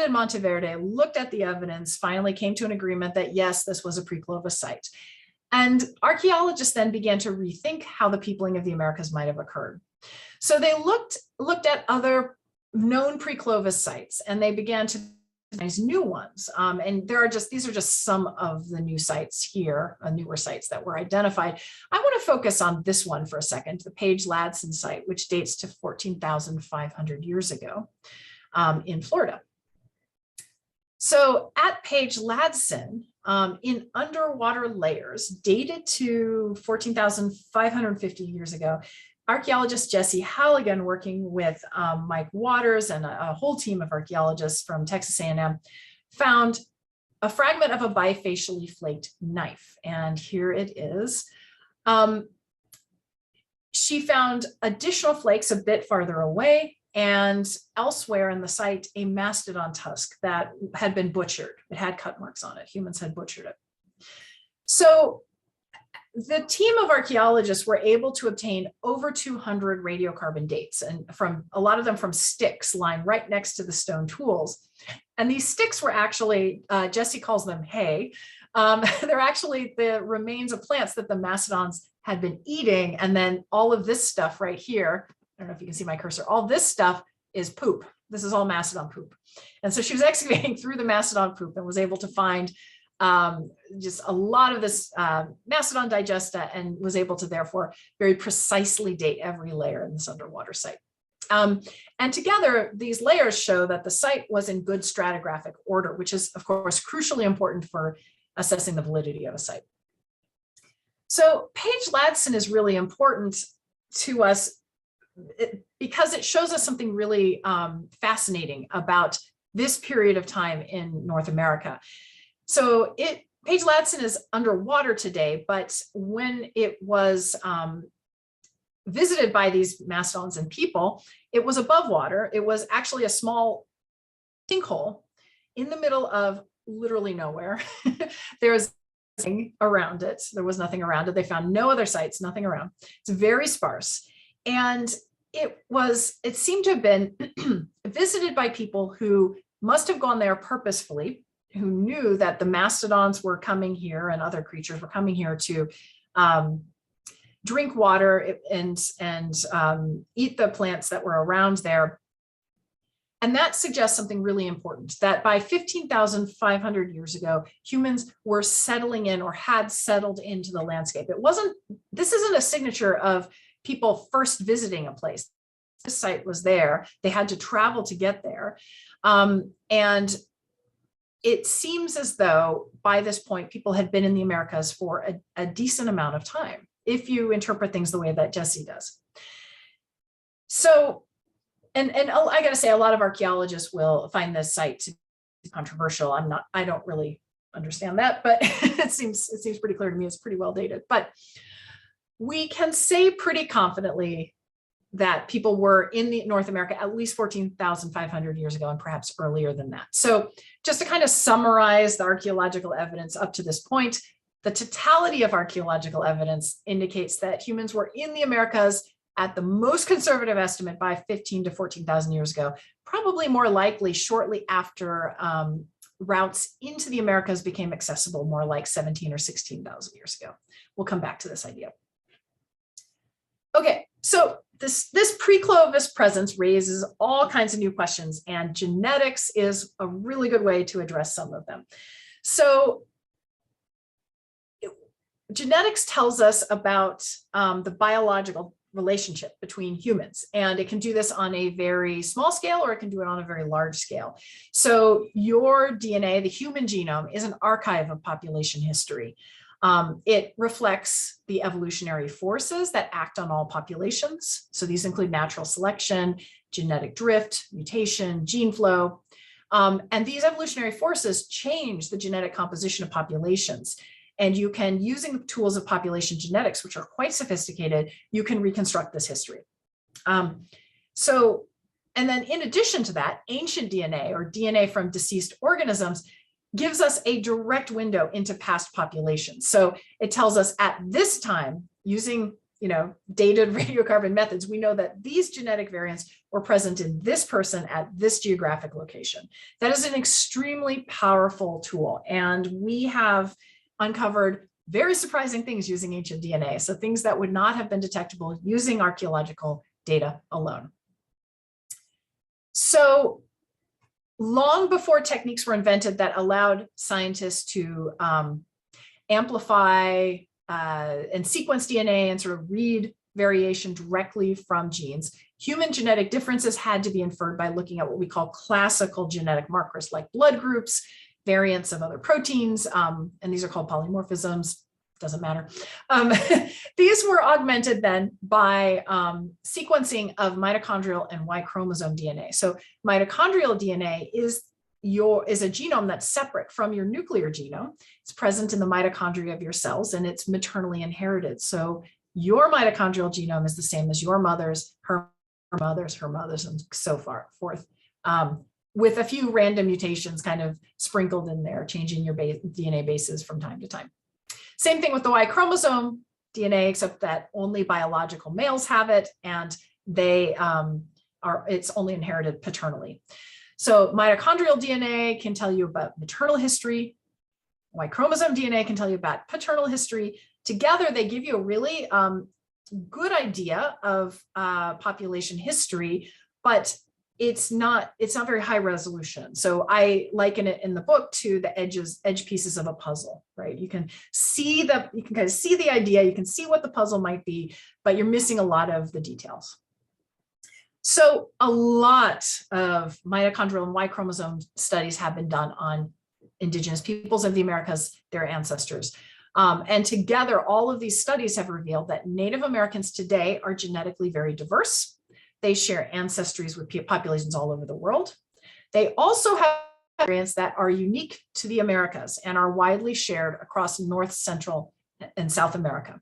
in Monteverde looked at the evidence, finally came to an agreement that yes, this was a pre-Clovis site. And archaeologists then began to rethink how the peopling of the Americas might have occurred. So they looked at other known pre-Clovis sites, and they began to recognize new ones. And these are just some of the new sites here, newer sites that were identified. I want to focus on this one for a second, the Paige Ladson site, which dates to 14,500 years ago in Florida. So at Paige Ladson, in underwater layers dated to 14,550 years ago, archaeologist Jesse Halligan, working with Mike Waters and a whole team of archaeologists from Texas A&M, found a fragment of a bifacially flaked knife. And here it is. She found additional flakes a bit farther away, and elsewhere in the site, a mastodon tusk that had been butchered. It had cut marks on it. Humans had butchered it. So the team of archaeologists were able to obtain over 200 radiocarbon dates, and from a lot of them from sticks lying right next to the stone tools. And these sticks were actually, Jesse calls them hay. They're actually the remains of plants that the mastodons had been eating. And then all of this stuff right here, I don't know if you can see my cursor, all this stuff is poop. This is all mastodon poop. And so she was excavating through the mastodon poop and was able to find just a lot of this mastodon digesta, and was able to therefore very precisely date every layer in this underwater site. And together, these layers show that the site was in good stratigraphic order, which is, of course, crucially important for assessing the validity of a site. So Paige Ladson is really important to us because it shows us something really fascinating about this period of time in North America. So Paige Ladson is underwater today, but when it was visited by these mastodons and people, it was above water. It was actually a small sinkhole in the middle of literally nowhere. There's nothing around it. There was nothing around it. They found no other sites, nothing around. It's very sparse. And it seemed to have been visited by people who must have gone there purposefully, who knew that the mastodons were coming here and other creatures were coming here to drink water and eat the plants that were around there. And that suggests something really important, that by 15,500 years ago, humans were settling in or had settled into the landscape. This isn't a signature of people first visiting a place. This site was there. They had to travel to get there. And it seems as though by this point, people had been in the Americas for a decent amount of time, if you interpret things the way that Jesse does. So, and I gotta say, a lot of archaeologists will find this site to be controversial. I don't really understand that, but it seems pretty clear to me. It's pretty well dated, but we can say pretty confidently that people were in North America at least 14,500 years ago, and perhaps earlier than that. So just to kind of summarize the archaeological evidence up to this point, the totality of archaeological evidence indicates that humans were in the Americas at the most conservative estimate by 15 to 14,000 years ago, probably more likely shortly after routes into the Americas became accessible more like 17 or 16,000 years ago. We'll come back to this idea. Okay, so this pre-Clovis presence raises all kinds of new questions, and genetics is a really good way to address some of them. So genetics tells us about the biological relationship between humans, and it can do this on a very small scale, or it can do it on a very large scale. So your DNA, the human genome, is an archive of population history. It reflects the evolutionary forces that act on all populations. So these include natural selection, genetic drift, mutation, gene flow. And these evolutionary forces change the genetic composition of populations. And you can, using the tools of population genetics, which are quite sophisticated, you can reconstruct this history. And then in addition to that, ancient DNA, or DNA from deceased organisms, gives us a direct window into past populations. So it tells us at this time, using dated radiocarbon methods, we know that these genetic variants were present in this person at this geographic location. That is an extremely powerful tool. And we have uncovered very surprising things using ancient DNA. So things that would not have been detectable using archaeological data alone. So long before techniques were invented that allowed scientists to amplify and sequence DNA and sort of read variation directly from genes, human genetic differences had to be inferred by looking at what we call classical genetic markers, like blood groups, variants of other proteins, and these are called polymorphisms. Doesn't matter. These were augmented then by sequencing of mitochondrial and Y chromosome DNA. So mitochondrial DNA is a genome that's separate from your nuclear genome. It's present in the mitochondria of your cells, and it's maternally inherited. So your mitochondrial genome is the same as your mother's, her mother's, and so forth. With a few random mutations kind of sprinkled in there, changing your DNA bases from time to time. Same thing with the Y chromosome DNA, except that only biological males have it, and it's only inherited paternally. So mitochondrial DNA can tell you about maternal history. Y chromosome DNA can tell you about paternal history. Together, they give you a really good idea of population history, but it's not very high resolution. So I liken it in the book to the edge pieces of a puzzle, right? You can kind of see the idea, you can see what the puzzle might be, but you're missing a lot of the details. So a lot of mitochondrial and Y chromosome studies have been done on indigenous peoples of the Americas, their ancestors. And together, all of these studies have revealed that Native Americans today are genetically very diverse. They share ancestries with populations all over the world. They also have variants that are unique to the Americas and are widely shared across North, Central, and South America.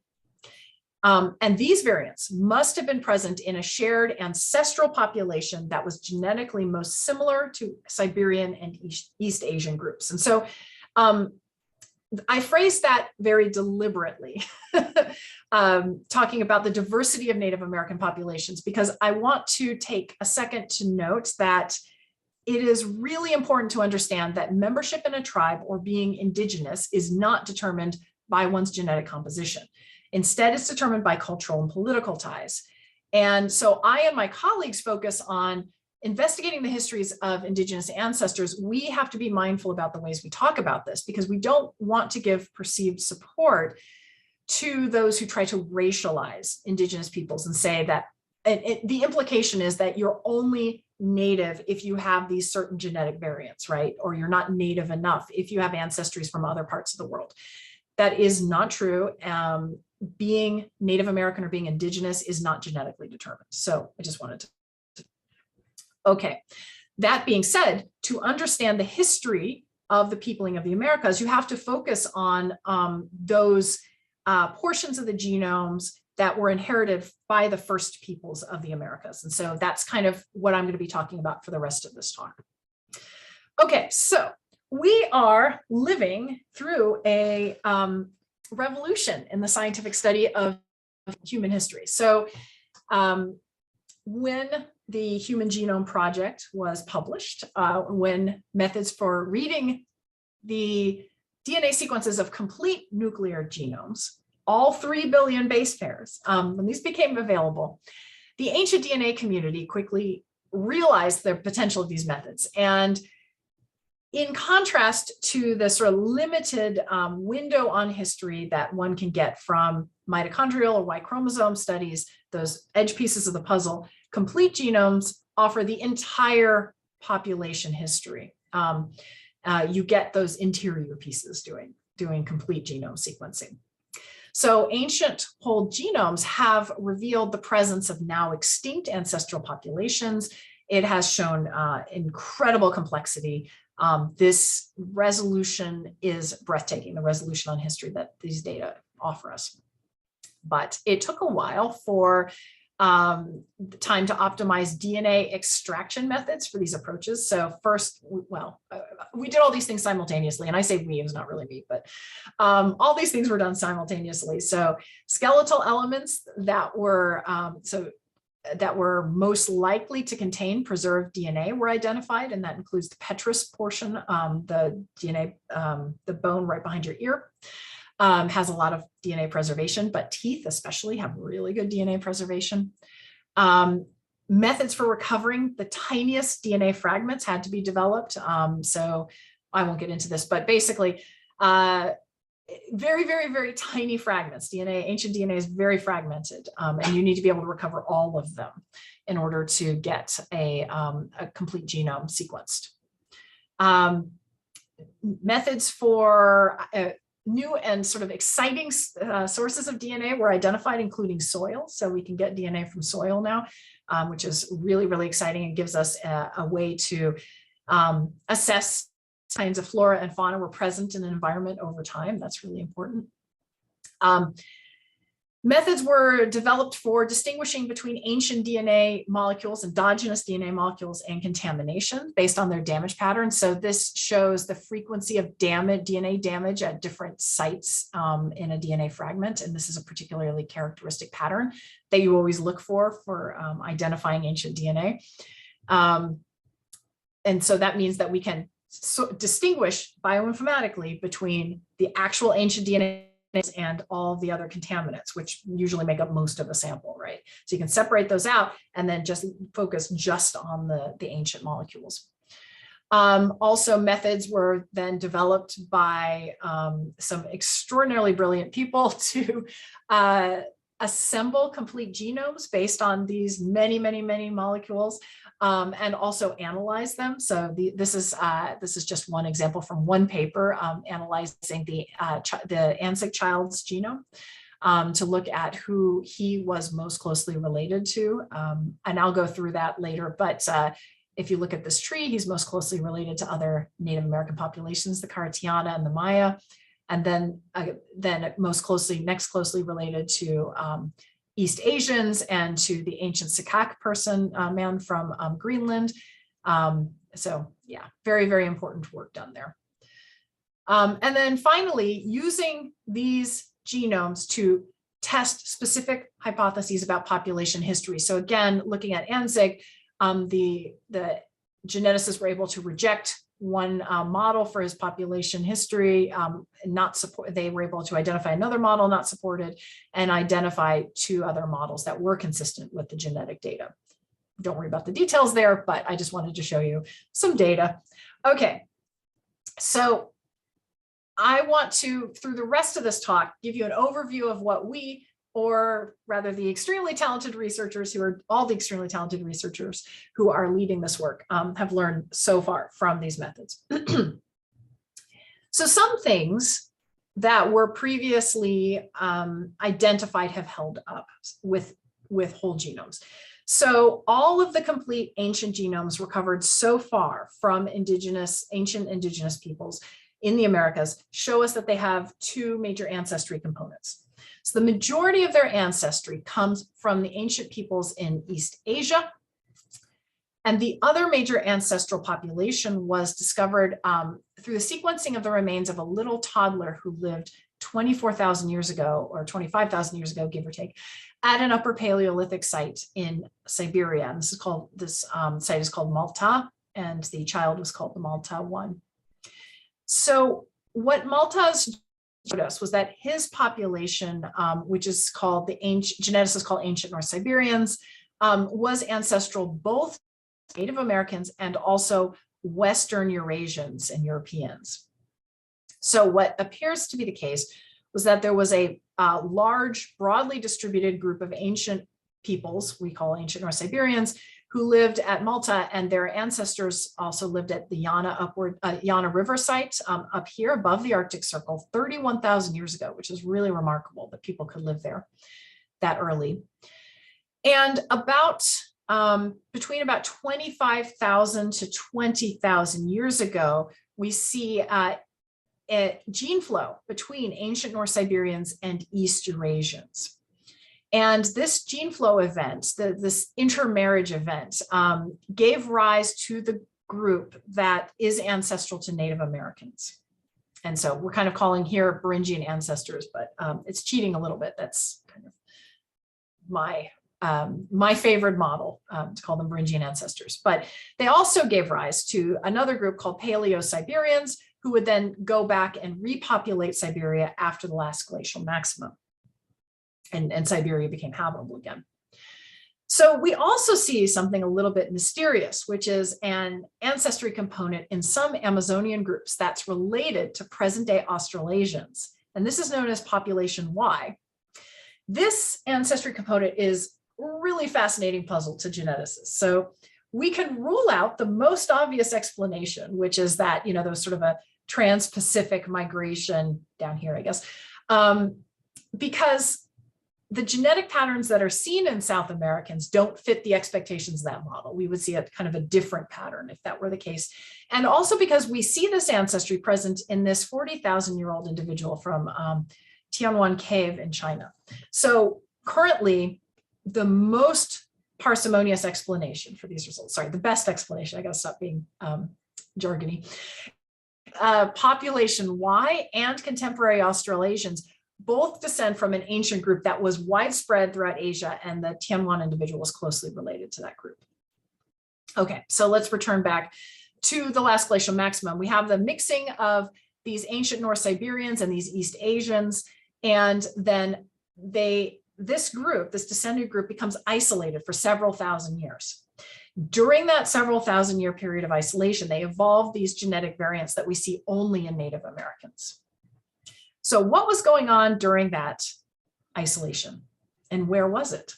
And these variants must have been present in a shared ancestral population that was genetically most similar to Siberian and East Asian groups. And so I phrased that very deliberately, talking about the diversity of Native American populations, because I want to take a second to note that it is really important to understand that membership in a tribe or being indigenous is not determined by one's genetic composition. Instead, it's determined by cultural and political ties. And so I and my colleagues focus on investigating the histories of indigenous ancestors. We have to be mindful about the ways we talk about this, because we don't want to give perceived support to those who try to racialize indigenous peoples and say that the implication is that you're only native if you have these certain genetic variants, right? Or you're not native enough if you have ancestries from other parts of the world. That is not true. Being Native American or being indigenous is not genetically determined. So I just wanted to. Okay, that being said, to understand the history of the peopling of the Americas, you have to focus on those portions of the genomes that were inherited by the first peoples of the Americas. And so that's kind of what I'm going to be talking about for the rest of this talk. Okay, so we are living through a revolution in the scientific study of human history. So when the Human Genome Project was published, when methods for reading the DNA sequences of complete nuclear genomes, all 3 billion base pairs, when these became available, the ancient DNA community quickly realized the potential of these methods. And in contrast to the sort of limited window on history that one can get from mitochondrial or Y chromosome studies, those edge pieces of the puzzle, complete genomes offer the entire population history. You get those interior pieces doing complete genome sequencing. So ancient whole genomes have revealed the presence of now extinct ancestral populations. It has shown incredible complexity. This resolution is breathtaking, the resolution on history that these data offer us. But it took a while for the time to optimize DNA extraction methods for these approaches. So first, we did all these things simultaneously, and I say we, it's not really me, but all these things were done simultaneously. So skeletal elements that were most likely to contain preserved DNA were identified, and that includes the petrous portion, the DNA, the bone right behind your ear. Has a lot of DNA preservation, but teeth especially have really good DNA preservation. Methods for recovering the tiniest DNA fragments had to be developed. So I won't get into this, but basically, very, very, very tiny fragments. Ancient DNA is very fragmented, and you need to be able to recover all of them in order to get a complete genome sequenced. Methods for new and sort of exciting sources of DNA were identified, including soil. So we can get DNA from soil now, which is really, really exciting and gives us a way to assess kinds of flora and fauna were present in an environment over time. That's really important. Methods were developed for distinguishing between ancient DNA molecules, endogenous DNA molecules, and contamination based on their damage patterns. So this shows the frequency of DNA damage at different sites in a DNA fragment. And this is a particularly characteristic pattern that you always look for identifying ancient DNA. And so that means that we can distinguish bioinformatically between the actual ancient DNA and all the other contaminants, which usually make up most of a sample, right? So you can separate those out and then just focus just on the ancient molecules. Also, methods were then developed by some extraordinarily brilliant people to assemble complete genomes based on these many, many, many molecules, and also analyze them. So this is just one example from one paper analyzing the Anzick child's genome to look at who he was most closely related to. And I'll go through that later, but if you look at this tree, he's most closely related to other Native American populations, the Caratiana and the Maya. And then next closely related to East Asians and to the ancient Sakak man from Greenland. So yeah, very, very important work done there. And then finally, using these genomes to test specific hypotheses about population history. So again, looking at Anzick, the geneticists were able to reject one model for his population history, they were able to identify another model not supported and identify 2 other models that were consistent with the genetic data. Don't worry about the details there, but I just wanted to show you some data. Okay, so I want to, through the rest of this talk, give you an overview of what we, or rather the extremely talented researchers all the extremely talented researchers who are leading this work have learned so far from these methods. So some things that were previously identified have held up with whole genomes. So all of the complete ancient genomes recovered so far from ancient indigenous peoples in the Americas show us that they have 2 major ancestry components. So the majority of their ancestry comes from the ancient peoples in East Asia. And the other major ancestral population was discovered through the sequencing of the remains of a little toddler who lived 24,000 years ago or 25,000 years ago, give or take, at an upper Paleolithic site in Siberia. And this site is called Malta, and the child was called the Malta 1. So what Malta's showed us was that his population, which is called geneticists call ancient North Siberians, was ancestral both Native Americans and also Western Eurasians and Europeans. So what appears to be the case was that there was a large, broadly distributed group of ancient peoples, we call ancient North Siberians, who lived at Malta, and their ancestors also lived at the Yana River site up here above the Arctic Circle 31,000 years ago, which is really remarkable that people could live there that early. And between about 25,000 to 20,000 years ago, we see a gene flow between ancient North Siberians and East Eurasians. And this gene flow event, this intermarriage event, gave rise to the group that is ancestral to Native Americans. And so we're kind of calling here Beringian ancestors, but it's cheating a little bit. That's kind of my favorite model, to call them Beringian ancestors. But they also gave rise to another group called Paleo-Siberians, who would then go back and repopulate Siberia after the last glacial maximum. And Siberia became habitable again. So we also see something a little bit mysterious, which is an ancestry component in some Amazonian groups that's related to present-day Australasians. And this is known as population Y. This ancestry component is a really fascinating puzzle to geneticists. So we can rule out the most obvious explanation, which is that, there was sort of a trans-Pacific migration down here, I guess, because the genetic patterns that are seen in South Americans don't fit the expectations of that model. We would see a kind of a different pattern if that were the case. And also because we see this ancestry present in this 40,000-year-old individual from Tianwan Cave in China. So currently, the most parsimonious explanation for these results, the best explanation, I gotta stop being jargony, population Y and contemporary Australasians both descend from an ancient group that was widespread throughout Asia, and the Tianwan individual was closely related to that group. Okay, so let's return back to the last glacial maximum. We have the mixing of these ancient North Siberians and these East Asians, and then this descended group becomes isolated for several thousand years. During that several thousand-year period of isolation, they evolved these genetic variants that we see only in Native Americans. So what was going on during that isolation, and where was it?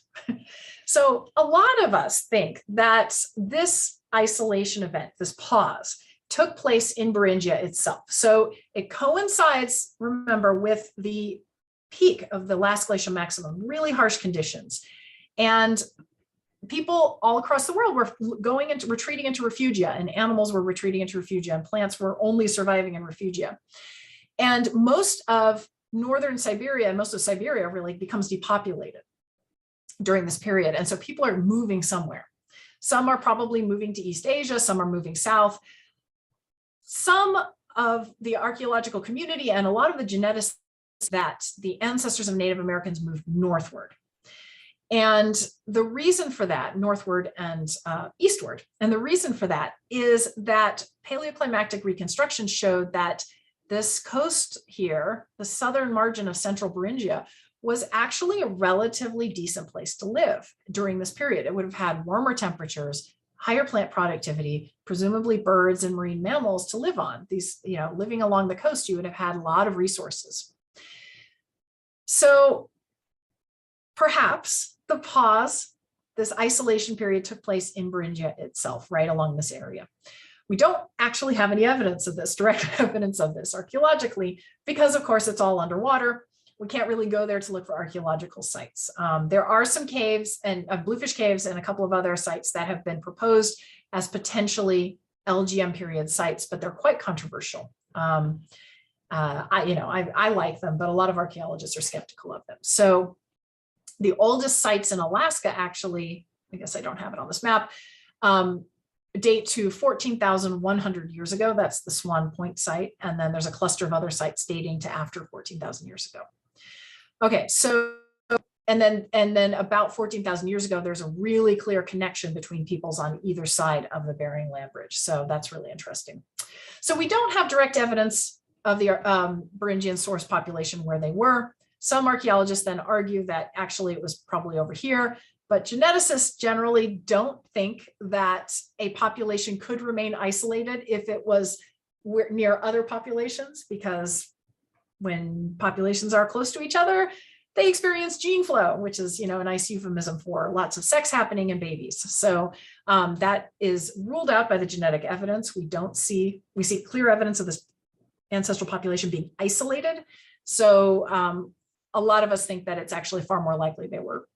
So a lot of us think that this isolation event, this pause, took place in Beringia itself. So it coincides, remember, with the peak of the last glacial maximum, really harsh conditions. And people all across the world were retreating into refugia, and animals were retreating into refugia, and plants were only surviving in refugia. And most of northern Siberia and most of Siberia really becomes depopulated during this period. And so people are moving somewhere. Some are probably moving to East Asia, some are moving south. Some of the archaeological community and a lot of the geneticists that the ancestors of Native Americans moved northward. And the reason for that, northward and eastward, and the reason for that is that paleoclimactic reconstruction showed that this coast here, the southern margin of central Beringia, was actually a relatively decent place to live during this period. It would have had warmer temperatures, higher plant productivity, presumably birds and marine mammals to live on. These, living along the coast, you would have had a lot of resources. So perhaps the pause, this isolation period, took place in Beringia itself, right along this area. We don't actually have any evidence of this, direct evidence of this archaeologically, because of course it's all underwater. We can't really go there to look for archaeological sites. There are some caves and bluefish caves and a couple of other sites that have been proposed as potentially LGM period sites, but they're quite controversial. I like them, but a lot of archaeologists are skeptical of them. So the oldest sites in Alaska, actually, I guess I don't have it on this map, date to 14,100 years ago. That's the Swan Point site. And then there's a cluster of other sites dating to after 14,000 years ago. Okay, so and then about 14,000 years ago, there's a really clear connection between peoples on either side of the Bering Land Bridge. So that's really interesting. So we don't have direct evidence of the Beringian source population where they were. Some archaeologists then argue that actually it was probably over here, but geneticists generally don't think that a population could remain isolated if it was near other populations, because when populations are close to each other, they experience gene flow, which is, a nice euphemism for lots of sex happening in babies. So that is ruled out by the genetic evidence. We see clear evidence of this ancestral population being isolated. So a lot of us think that it's actually far more likely they were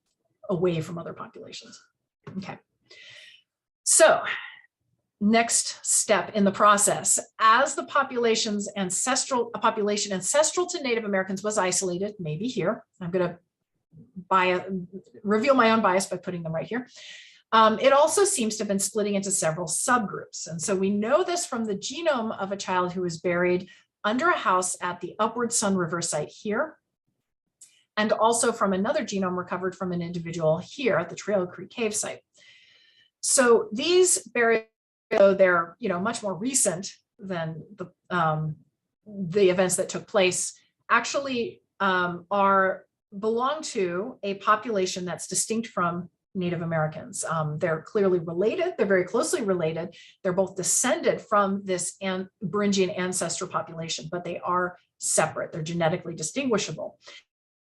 away from other populations. Okay. So next step in the process, as the population ancestral to Native Americans was isolated, maybe here, I'm going to reveal my own bias by putting them right here. It also seems to have been splitting into several subgroups. And so we know this from the genome of a child who was buried under a house at the Upward Sun River site here, and also from another genome recovered from an individual here at the Trail Creek Cave site. So these burials, though they're much more recent than the events that took place, actually belong to a population that's distinct from Native Americans. They're clearly related. They're very closely related. They're both descended from this Beringian ancestor population, but they are separate. They're genetically distinguishable.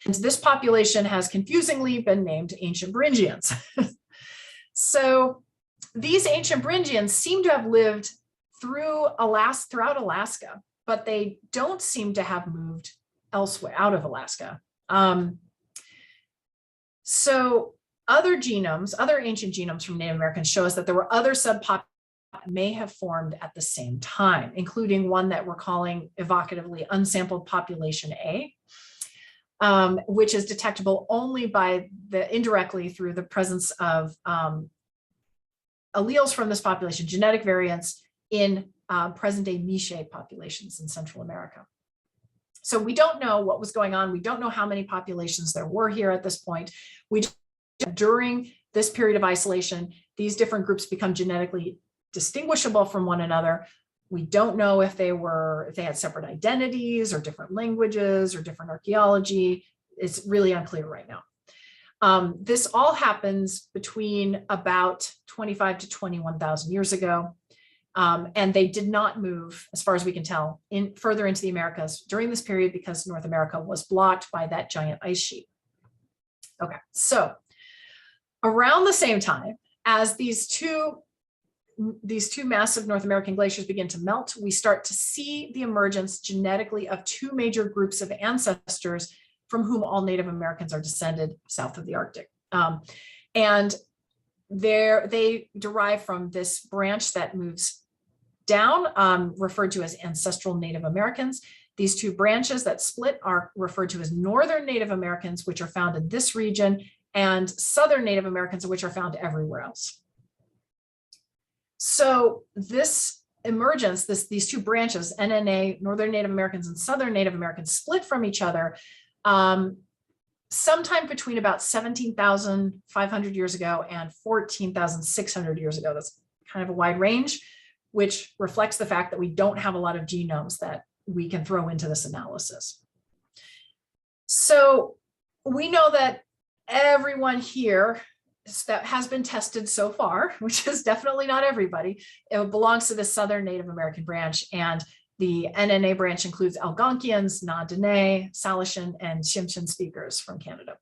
And this population has confusingly been named ancient Beringians. So these ancient Beringians seem to have lived throughout Alaska, but they don't seem to have moved elsewhere out of Alaska. So other ancient genomes from Native Americans show us that there were other subpopulations that may have formed at the same time, including one that we're calling evocatively unsampled population A, which is detectable only indirectly through the presence of alleles from this population, genetic variants in present-day Miche populations in Central America. So we don't know what was going on. We don't know how many populations there were here at this point. During this period of isolation, these different groups become genetically distinguishable from one another. We don't know if they had separate identities or different languages or different archaeology. It's really unclear right now. This all happens between about 25 to 21,000 years ago. And they did not move, as far as we can tell, further into the Americas during this period because North America was blocked by that giant ice sheet. Okay, so around the same time as these two massive North American glaciers begin to melt, we start to see the emergence genetically of two major groups of ancestors from whom all Native Americans are descended south of the Arctic. And they derive from this branch that moves down, referred to as ancestral Native Americans. These two branches that split are referred to as Northern Native Americans, which are found in this region, and Southern Native Americans, which are found everywhere else. So this emergence, these two branches, NNA, Northern Native Americans and Southern Native Americans, split from each other sometime between about 17,500 years ago and 14,600 years ago. That's kind of a wide range, which reflects the fact that we don't have a lot of genomes that we can throw into this analysis. So we know that everyone here that has been tested so far, which is definitely not everybody, it belongs to the Southern Native American branch, and the NNA branch includes Algonquians, Na-Dene, Salishan, and Tsimshian speakers from Canada.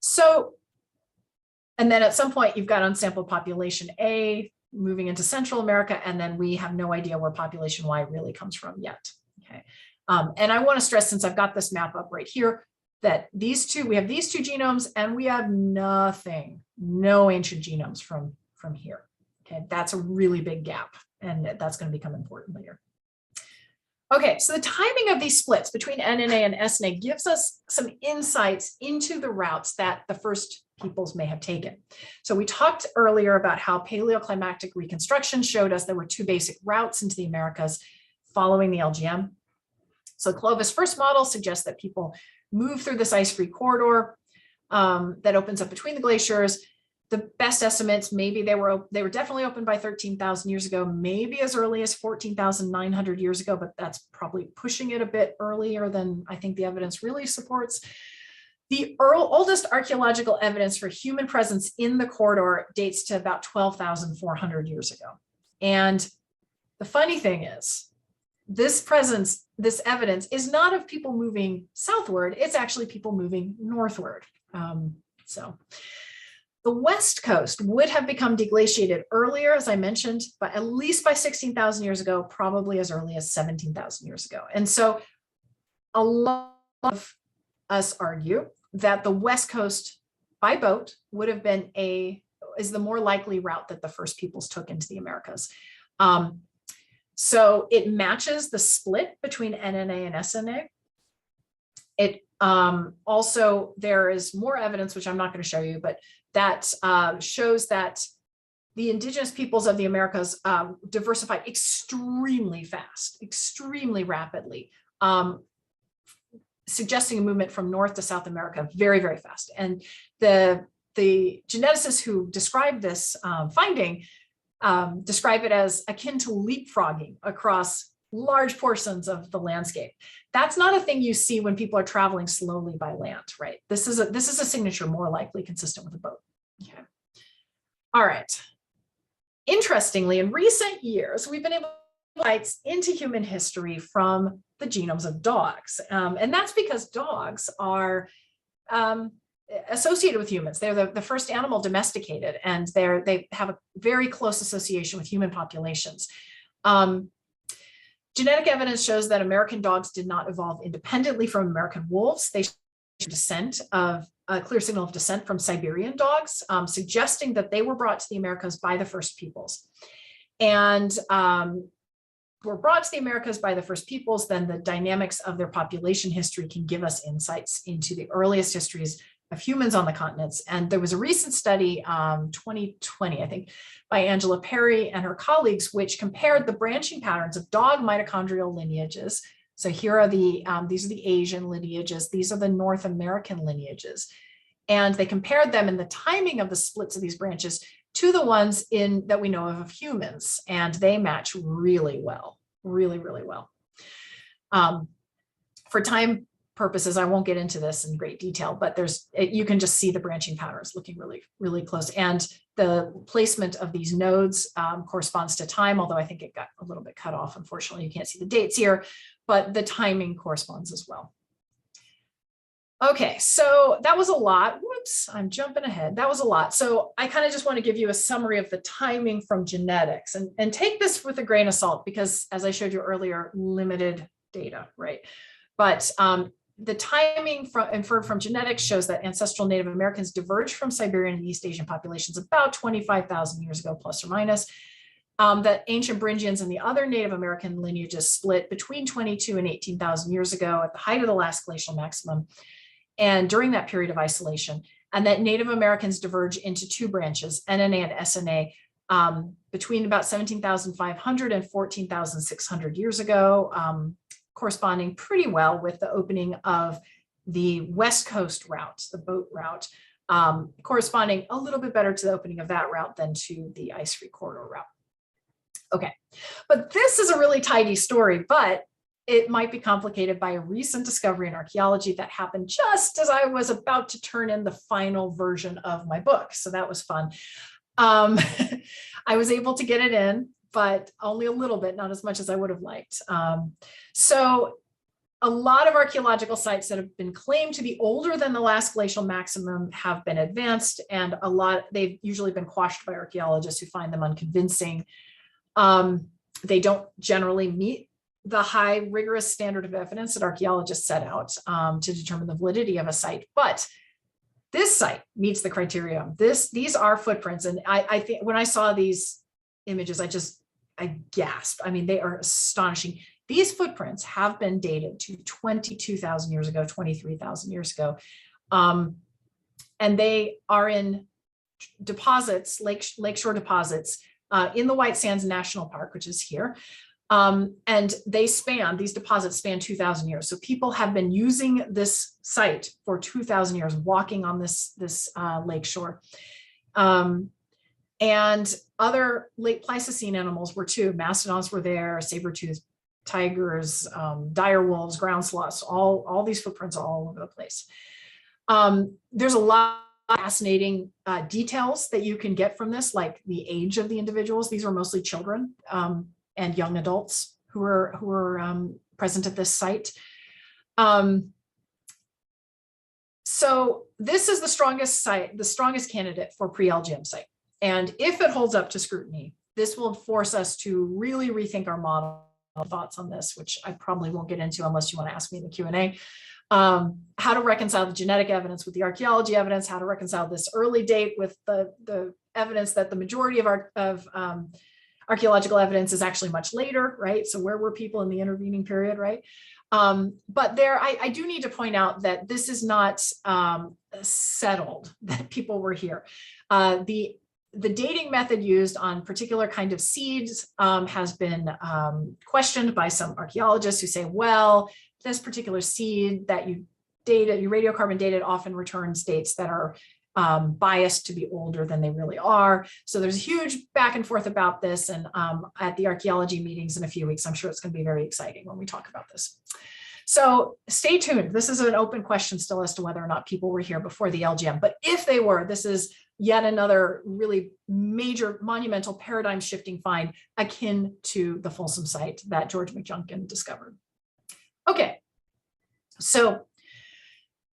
So, and then at some point you've got unsampled population A moving into Central America, and then we have no idea where population Y really comes from yet. Okay, and I want to stress, since I've got this map up right here, that we have these two genomes, and we have no ancient genomes from here. Okay, that's a really big gap, and that's going to become important later. Okay, so the timing of these splits between NNA and SNA gives us some insights into the routes that the first peoples may have taken. So we talked earlier about how paleoclimatic reconstruction showed us there were two basic routes into the Americas following the LGM. So Clovis' first model suggests that people move through this ice-free corridor that opens up between the glaciers. The best estimates, maybe they were definitely opened by 13,000 years ago, maybe as early as 14,900 years ago, but that's probably pushing it a bit earlier than I think the evidence really supports. The oldest archaeological evidence for human presence in the corridor dates to about 12,400 years ago. And the funny thing is, this evidence is not of people moving southward, it's actually people moving northward. The West Coast would have become deglaciated earlier, as I mentioned, but at least by 16,000 years ago, probably as early as 17,000 years ago. And so a lot of us argue that the West Coast by boat would have been is the more likely route that the first peoples took into the Americas. So it matches the split between NNA and SNA. It also, there is more evidence, which I'm not going to show you, but that shows that the indigenous peoples of the Americas diversified extremely fast, extremely rapidly, suggesting a movement from North to South America very, very fast. And the geneticists who described this finding describe it as akin to leapfrogging across large portions of the landscape. That's not a thing you see when people are traveling slowly by land, right? This is a signature more likely consistent with a boat. Okay. All right. Interestingly, in recent years, we've been able to insights into human history from the genomes of dogs. And that's because dogs are associated with humans. They're the first animal domesticated, and they have a very close association with human populations. Genetic evidence shows that American dogs did not evolve independently from American wolves. They show a clear signal of descent from Siberian dogs, suggesting that they were brought to the Americas by the first peoples. And were brought to the Americas by the first peoples, then the dynamics of their population history can give us insights into the earliest histories of humans on the continents. And there was a recent study, 2020, I think, by Angela Perry and her colleagues, which compared the branching patterns of dog mitochondrial lineages. So here are these are the Asian lineages, these are the North American lineages. And they compared them in the timing of the splits of these branches to the ones that we know of humans. And they match really well, really, really well. For time purposes, I won't get into this in great detail, but you can just see the branching patterns looking really, really close. And the placement of these nodes corresponds to time, although I think it got a little bit cut off. Unfortunately, you can't see the dates here, but the timing corresponds as well. Okay, so that was a lot. Whoops, I'm jumping ahead. That was a lot. So I kind of just want to give you a summary of the timing from genetics, and take this with a grain of salt because, as I showed you earlier, limited data, right? But the timing inferred from genetics shows that ancestral Native Americans diverged from Siberian and East Asian populations about 25,000 years ago, plus or minus. That ancient Beringians and the other Native American lineages split between 22 and 18,000 years ago at the height of the last glacial maximum, and during that period of isolation, and that Native Americans diverge into two branches, NNA and SNA, between about 17,500 and 14,600 years ago, corresponding pretty well with the opening of the West Coast route, the boat route, corresponding a little bit better to the opening of that route than to the ice-free corridor route. Okay, but this is a really tidy story, but it might be complicated by a recent discovery in archaeology that happened just as I was about to turn in the final version of my book. So that was fun. I was able to get it in, but only a little bit, not as much as I would have liked. So a lot of archaeological sites that have been claimed to be older than the last glacial maximum have been advanced, and they've usually been quashed by archaeologists who find them unconvincing. They don't generally meet the high rigorous standard of evidence that archaeologists set out to determine the validity of a site. But this site meets the criteria. These are footprints. And I think when I saw these images, I gasped. I mean, they are astonishing. These footprints have been dated to 22,000 years ago, 23,000 years ago. And they are in deposits, lakeshore deposits in the White Sands National Park, which is here. And these deposits span 2,000 years. So people have been using this site for 2,000 years, walking on this lakeshore. And other late Pleistocene animals were too. Mastodons were there, saber-toothed tigers, dire wolves, ground sloths, all these footprints are all over the place. There's a lot of fascinating details that you can get from this, like the age of the individuals. These are mostly children and young adults who were present at this site. So this is the strongest site, the strongest candidate for pre-LGM site. And if it holds up to scrutiny, this will force us to really rethink our model thoughts on this, which I probably won't get into unless you want to ask me in the Q&A. How to reconcile the genetic evidence with the archaeology evidence, how to reconcile this early date with the evidence that the majority of archaeological evidence is actually much later, right? So where were people in the intervening period, right? But I do need to point out that this is not settled that people were here. The dating method used on particular kind of seeds has been questioned by some archaeologists who say, well, this particular seed that you radiocarbon dated often returns dates that are biased to be older than they really are. So there's a huge back and forth about this. And at the archaeology meetings in a few weeks, I'm sure it's going to be very exciting when we talk about this. So stay tuned. This is an open question still as to whether or not people were here before the LGM. But if they were, this is yet another really major monumental paradigm shifting find akin to the Folsom site that George McJunkin discovered. Okay, so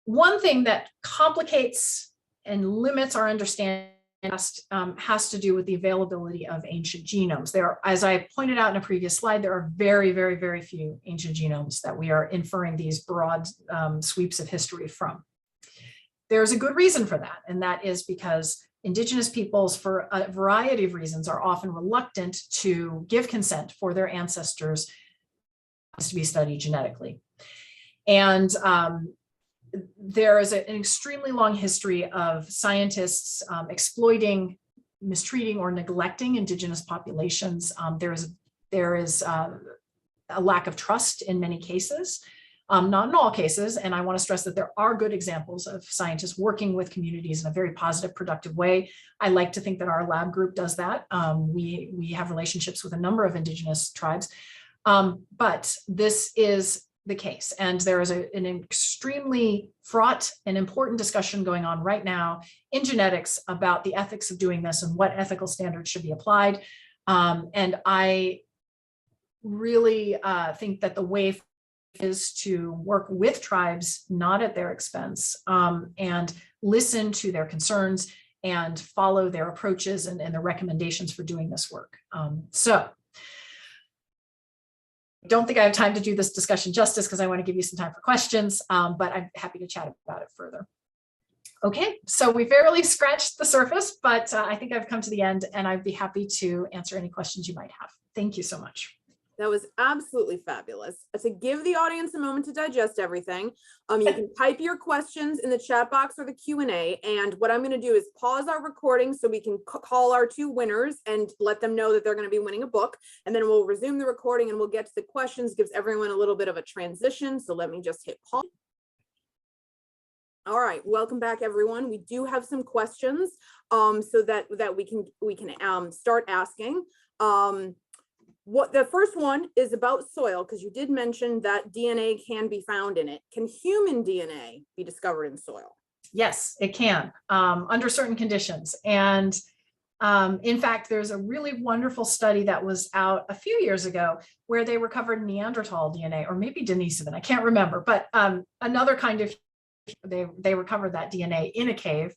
one thing that complicates and limits our understanding has to do with the availability of ancient genomes. As I pointed out in a previous slide, there are very, very, very few ancient genomes that we are inferring these broad sweeps of history from. There's a good reason for that, and that is because Indigenous peoples, for a variety of reasons, are often reluctant to give consent for their ancestors to be studied genetically. And there is an extremely long history of scientists exploiting, mistreating, or neglecting Indigenous populations. There is a lack of trust in many cases. Not in all cases, and I want to stress that there are good examples of scientists working with communities in a very positive, productive way. I like to think that our lab group does that. We have relationships with a number of Indigenous tribes, but this is the case. And there is an extremely fraught and important discussion going on right now in genetics about the ethics of doing this and what ethical standards should be applied. And I really think that the way is to work with tribes, not at their expense, and listen to their concerns and follow their approaches and their recommendations for doing this work. So I don't think I have time to do this discussion justice because I want to give you some time for questions, but I'm happy to chat about it further. Okay, so we barely scratched the surface, but I think I've come to the end and I'd be happy to answer any questions you might have. Thank you so much. That was absolutely fabulous. To give the audience a moment to digest everything, you can type your questions in the chat box or the Q&A. And what I'm going to do is pause our recording so we can call our two winners and let them know that they're going to be winning a book. And then we'll resume the recording and we'll get to the questions. Gives everyone a little bit of a transition. So let me just hit pause. All right, welcome back, everyone. We do have some questions so that we can start asking. What the first one is about soil, because you did mention that DNA can be found in it. Can human DNA be discovered in soil? Yes, it can, under certain conditions. And in fact, there's a really wonderful study that was out a few years ago where they recovered Neanderthal DNA, or maybe Denisovan, I can't remember, but another kind of, they recovered that DNA in a cave.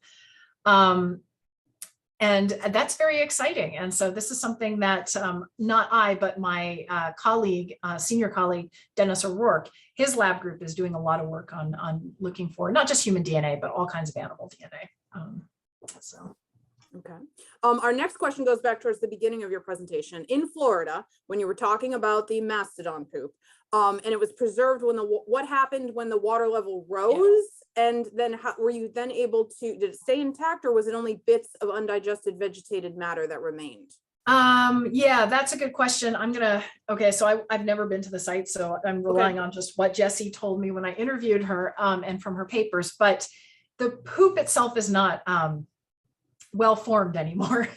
And that's very exciting. And so this is something that not I, but my colleague, senior colleague, Dennis O'Rourke, his lab group is doing a lot of work on looking for not just human DNA, but all kinds of animal DNA. So Okay. Our next question goes back towards the beginning of your presentation. In Florida, when you were talking about the mastodon poop, and it was preserved when what happened when the water level rose, and then how were you then able to, did it stay intact, or was it only bits of undigested vegetated matter that remained? Yeah, that's a good question. Okay, so I've never been to the site, so I'm relying on just what Jessie told me when I interviewed her, and from her papers, but the poop itself is not, well formed anymore.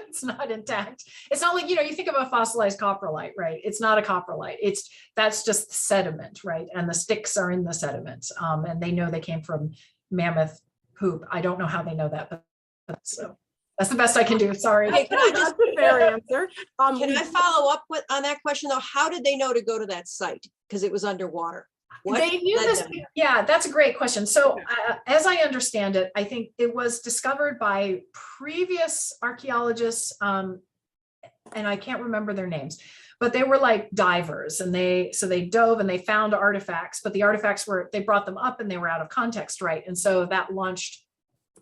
It's not intact. It's not like, you think of a fossilized coprolite, right? It's not a coprolite. That's just sediment, right? And the sticks are in the sediment. And they know they came from mammoth poop. I don't know how they know that, but so that's the best I can do. Sorry. Okay, can I just, That's a fair answer. can I follow up on that question though? How did they know to go to that site? Because it was underwater. What They knew led this. them? Yeah, that's a great question. So as I understand it, I think it was discovered by previous archaeologists, and I can't remember their names, but they were like divers, and they dove and they found artifacts, but the artifacts they brought them up and they were out of context, right? And so that launched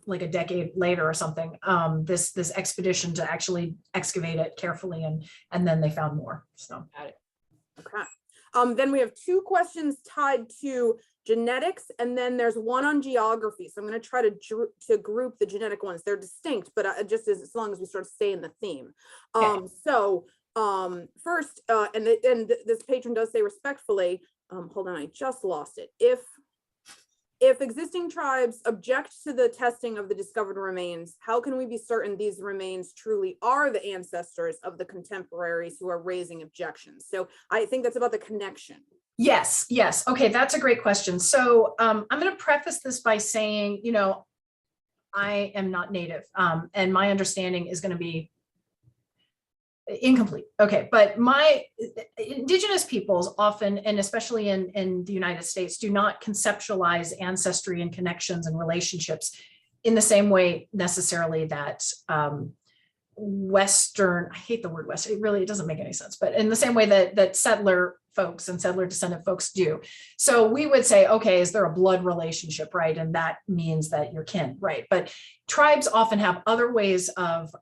like a decade later or something, this expedition to actually excavate it carefully, and then they found more. So Got it. Okay. Then we have two questions tied to genetics, and then there's one on geography. So I'm going to try to group the genetic ones. They're distinct, but just as long as we sort of stay in the theme. Okay. First, and this patron does say respectfully, hold on, I just lost it. If existing tribes object to the testing of the discovered remains, how can we be certain these remains truly are the ancestors of the contemporaries who are raising objections? So I think that's about the connection. Yes. Okay, that's a great question. So I'm going to preface this by saying, I am not Native, and my understanding is going to be incomplete. Okay, but my indigenous peoples often, and especially in the United States, do not conceptualize ancestry and connections and relationships in the same way necessarily that Western, I hate the word Western, it doesn't make any sense, but in the same way that settler folks and settler descendant folks do. So we would say, okay, is there a blood relationship, right? And that means that you're kin, right? But tribes often have other ways of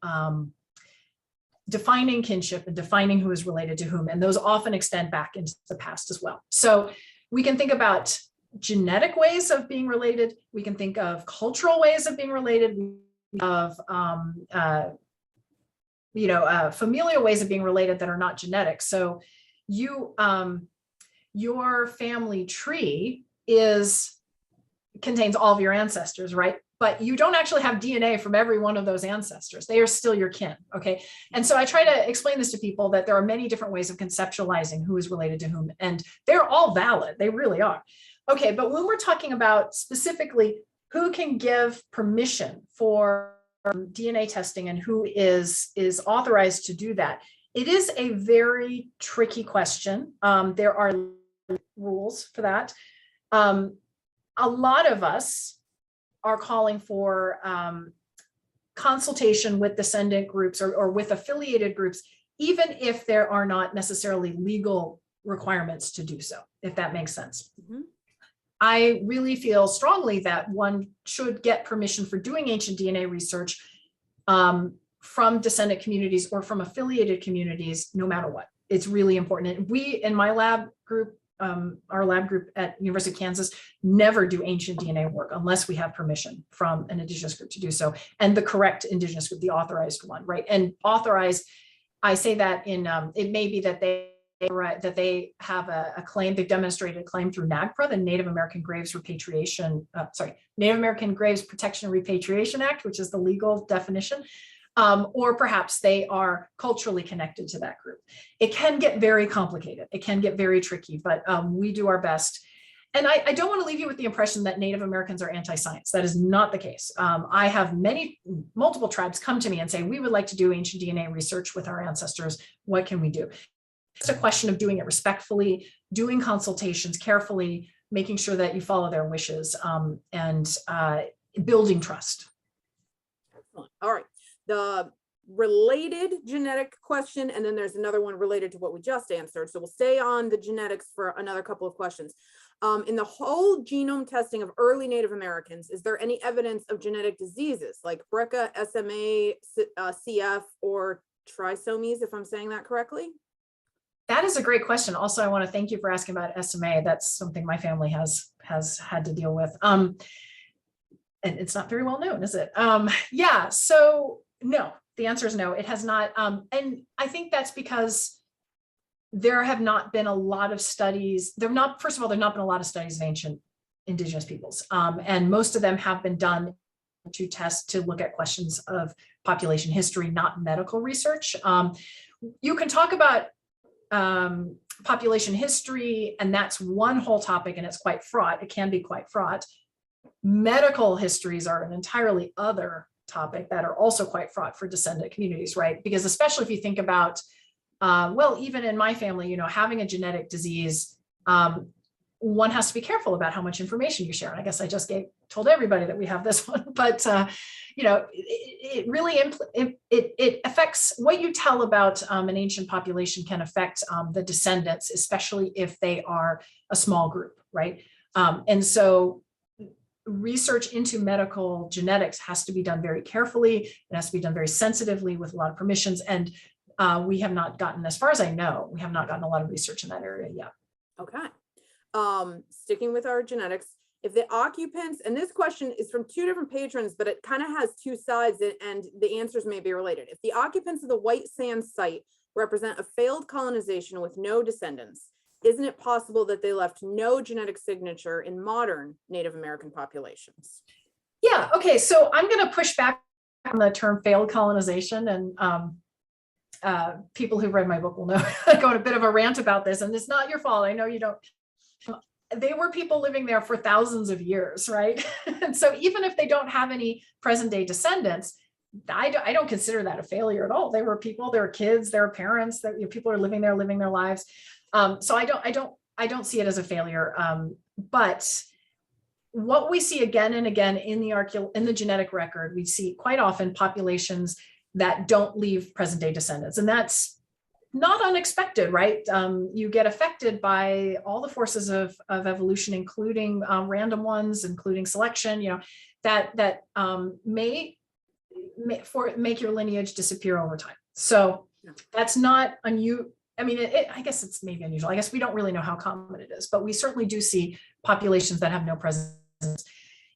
defining kinship and defining who is related to whom, and those often extend back into the past as well. So we can think about genetic ways of being related. We can think of cultural ways of being related, of familial ways of being related that are not genetic. So your family tree contains all of your ancestors, right? But you don't actually have DNA from every one of those ancestors. They are still your kin, okay? And so I try to explain this to people that there are many different ways of conceptualizing who is related to whom, and they're all valid, they really are. Okay, but when we're talking about specifically who can give permission for DNA testing and who is authorized to do that, it is a very tricky question. There are rules for that. A lot of us are calling for consultation with descendant groups or with affiliated groups, even if there are not necessarily legal requirements to do so, if that makes sense. Mm-hmm. I really feel strongly that one should get permission for doing ancient DNA research from descendant communities or from affiliated communities, no matter what. It's really important. And we, in my lab group, our lab group at University of Kansas, never do ancient DNA work unless we have permission from an indigenous group to do so, and the correct indigenous group, the authorized one, right? And authorized, I say that in, it may be that they have a claim, they've demonstrated a claim through NAGPRA, the Native American Graves Native American Graves Protection and Repatriation Act, which is the legal definition. Or perhaps they are culturally connected to that group. It can get very complicated. It can get very tricky, but we do our best. And I don't want to leave you with the impression that Native Americans are anti-science. That is not the case. I have multiple tribes come to me and say, we would like to do ancient DNA research with our ancestors. What can we do? It's a question of doing it respectfully, doing consultations carefully, making sure that you follow their wishes, and building trust. Excellent. All right. The related genetic question, and then there's another one related to what we just answered. So we'll stay on the genetics for another couple of questions. In the whole genome testing of early Native Americans, is there any evidence of genetic diseases like BRCA, SMA, CF, or trisomies, if I'm saying that correctly? That is a great question. Also, I want to thank you for asking about SMA. That's something my family has had to deal with. And it's not very well known, is it? Yeah, so no, the answer is no, it has not. And I think that's because there have not been a lot of studies. First of all, there have not been a lot of studies of ancient indigenous peoples. And most of them have been done to look at questions of population history, not medical research. You can talk about population history, and that's one whole topic, and it's quite fraught. It can be quite fraught. Medical histories are an entirely other topic that are also quite fraught for descendant communities, right? Because especially if you think about, well, even in my family, having a genetic disease, one has to be careful about how much information you share. And I guess I just told everybody that we have this one, but it really it affects what you tell about an ancient population can affect the descendants, especially if they are a small group, right? And so research into medical genetics has to be done very carefully. It has to be done very sensitively with a lot of permissions. And we have not gotten, as far as I know, we have not gotten a lot of research in that area yet. Okay. Sticking with our genetics, if the occupants, and this question is from two different patrons, but it kind of has two sides and the answers may be related. If the occupants of the White Sands site represent a failed colonization with no descendants, isn't it possible that they left no genetic signature in modern Native American populations? Yeah, okay, so I'm going to push back on the term failed colonization, and people who read my book will know I go on a bit of a rant about this, and it's not your fault. I know you don't. They were people living there for thousands of years, right? And so even if they don't have any present day descendants, I don't consider that a failure at all. They were people, there were kids, there were parents, that people are living there, living their lives. So I don't see it as a failure. But what we see again and again in the genetic record, we see quite often populations that don't leave present day descendants, and that's not unexpected, right? You get affected by all the forces of evolution, including random ones, including selection, that may make your lineage disappear over time. So that's not unusual. I mean, I guess it's maybe unusual. I guess we don't really know how common it is, but we certainly do see populations that have no presence.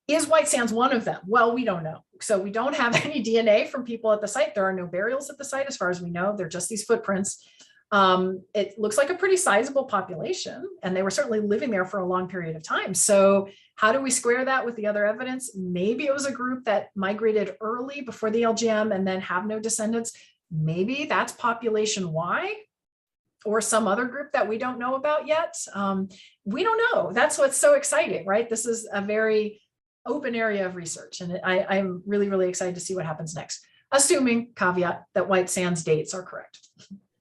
Is White Sands one of them? Well, we don't know. So we don't have any DNA from people at the site. There are no burials at the site, as far as we know. They're just these footprints. It looks like a pretty sizable population, and they were certainly living there for a long period of time. So how do we square that with the other evidence? Maybe it was a group that migrated early before the LGM and then have no descendants. Maybe that's population Y, or some other group that we don't know about yet. We don't know. That's what's so exciting, right? This is a very open area of research, and I'm really, really excited to see what happens next, assuming, caveat, that White Sands dates are correct.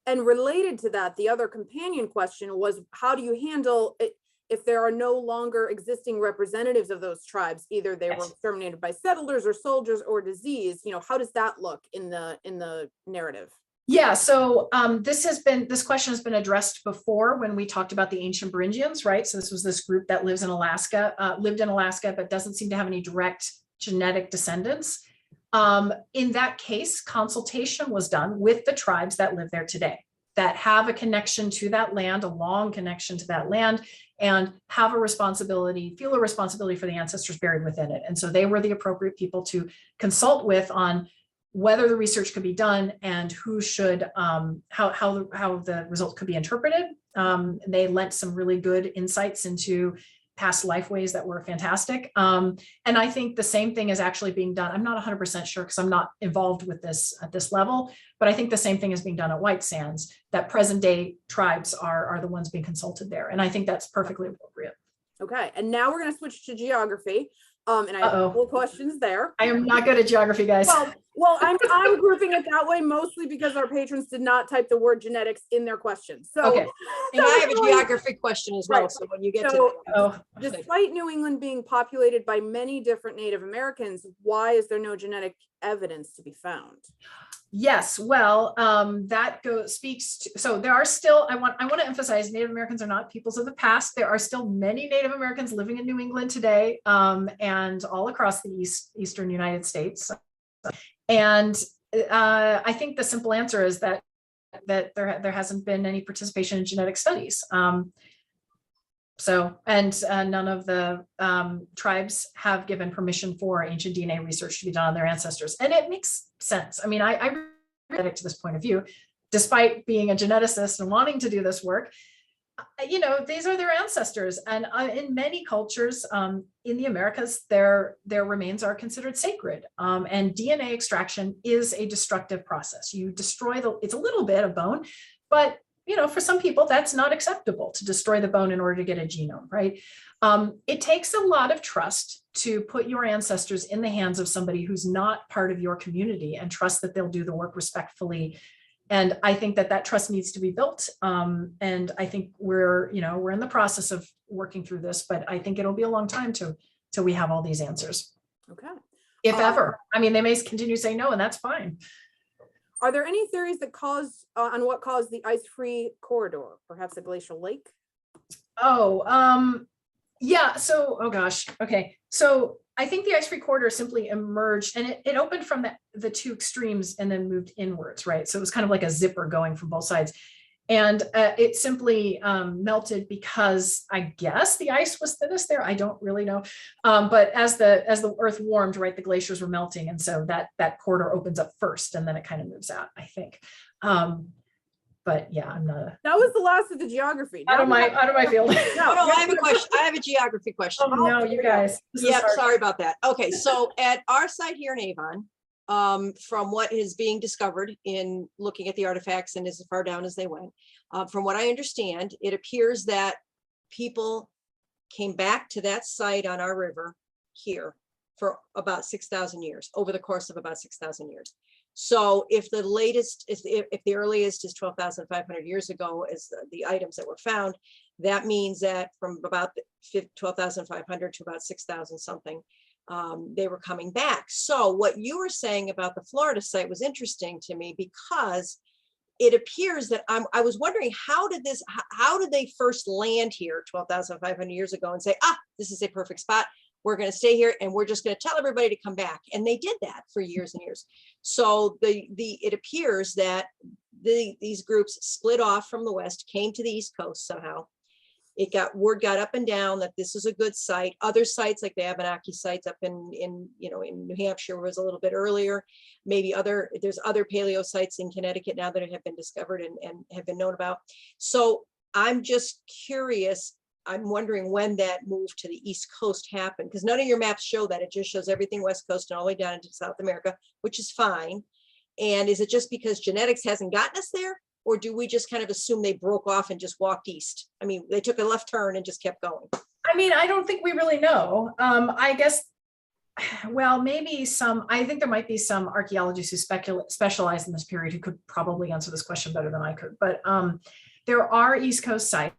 And related to that, the other companion question was, how do you handle it if there are no longer existing representatives of those tribes? Either they were exterminated by settlers or soldiers or disease. How does that look in the narrative? Yeah, so this question has been addressed before when we talked about the ancient Beringians, right? So this was this group that lived in Alaska, but doesn't seem to have any direct genetic descendants. In that case, consultation was done with the tribes that live there today, that have a connection to that land, a long connection to that land, and have feel a responsibility for the ancestors buried within it. And so they were the appropriate people to consult with on whether the research could be done and who should, how the results could be interpreted. They lent some really good insights into past life ways that were fantastic. And I think the same thing is actually being done. I'm not 100% sure because I'm not involved with this at this level, but I think the same thing is being done at White Sands, that present day tribes are the ones being consulted there. And I think that's perfectly appropriate. Okay, and now we're going to switch to geography. And I have a couple questions there. I am not good at geography, guys. Well, I'm grouping it that way mostly because our patrons did not type the word genetics in their questions. So, okay. And I have a geography question as well. Right. So when you get to that. Despite New England being populated by many different Native Americans, why is there no genetic evidence to be found? Yes, well, speaks to, so there are still, I want to emphasize Native Americans are not peoples of the past. There are still many Native Americans living in New England today, and all across the eastern United States. And I think the simple answer is that there hasn't been any participation in genetic studies. None of the tribes have given permission for ancient DNA research to be done on their ancestors. And it makes sense. I mean, I read it to this point of view, despite being a geneticist and wanting to do this work. You know, these are their ancestors. And in many cultures in the Americas, their remains are considered sacred. And DNA extraction is a destructive process. You destroy it's a little bit of bone, but you know, for some people, that's not acceptable to destroy the bone in order to get a genome, right? It takes a lot of trust to put your ancestors in the hands of somebody who's not part of your community and trust that they'll do the work respectfully. And I think that trust needs to be built. And I think we're in the process of working through this, but I think it'll be a long time till we have all these answers. Okay. If ever. I mean, they may continue to say no, and that's fine. Are there any theories that on what caused the ice-free corridor? Perhaps a glacial lake? Yeah. So, oh gosh. Okay. So I think the ice-free corridor simply emerged, and it opened from the two extremes and then moved inwards, right? So it was kind of like a zipper going from both sides. And it simply melted because I guess the ice was thinnest there. I don't really know. But as the earth warmed, right, the glaciers were melting. And so that corridor opens up first and then it kind of moves out, I think. But yeah, I'm not. That was the last of the geography. Out of my field. No, I have a question. I have a geography question. Oh no, you guys. Yep, sorry about that. Okay, so at our site here in Avon, from what is being discovered in looking at the artifacts and as far down as they went, from what I understand, it appears that people came back to that site on our river here for about 6,000 years, over the course of about 6,000 years. So if the latest is, if the earliest is 12,500 years ago as the items that were found, that means that from about 12,500 to about 6,000 something, they were coming back. So what you were saying about the Florida site was interesting to me, because it appears that I was wondering, how did they first land here 12,500 years ago and say, this is a perfect spot. We're going to stay here and we're just going to tell everybody to come back. And they did that for years and years. So it appears that these groups split off from the West, came to the East Coast somehow. Word got up and down that this is a good site. Other sites like the Abenaki sites up in New Hampshire was a little bit earlier. Maybe there's other paleo sites in Connecticut now that have been discovered and have been known about. So I'm just curious. I'm wondering when that move to the East Coast happened, because none of your maps show that. It just shows everything West Coast and all the way down into South America, which is fine. And is it just because genetics hasn't gotten us there? Or do we just kind of assume they broke off and just walked east? I mean, they took a left turn and just kept going. I mean, I don't think we really know. I guess, well, maybe I think there might be some archaeologists who specialize in this period who could probably answer this question better than I could. But there are East Coast sites,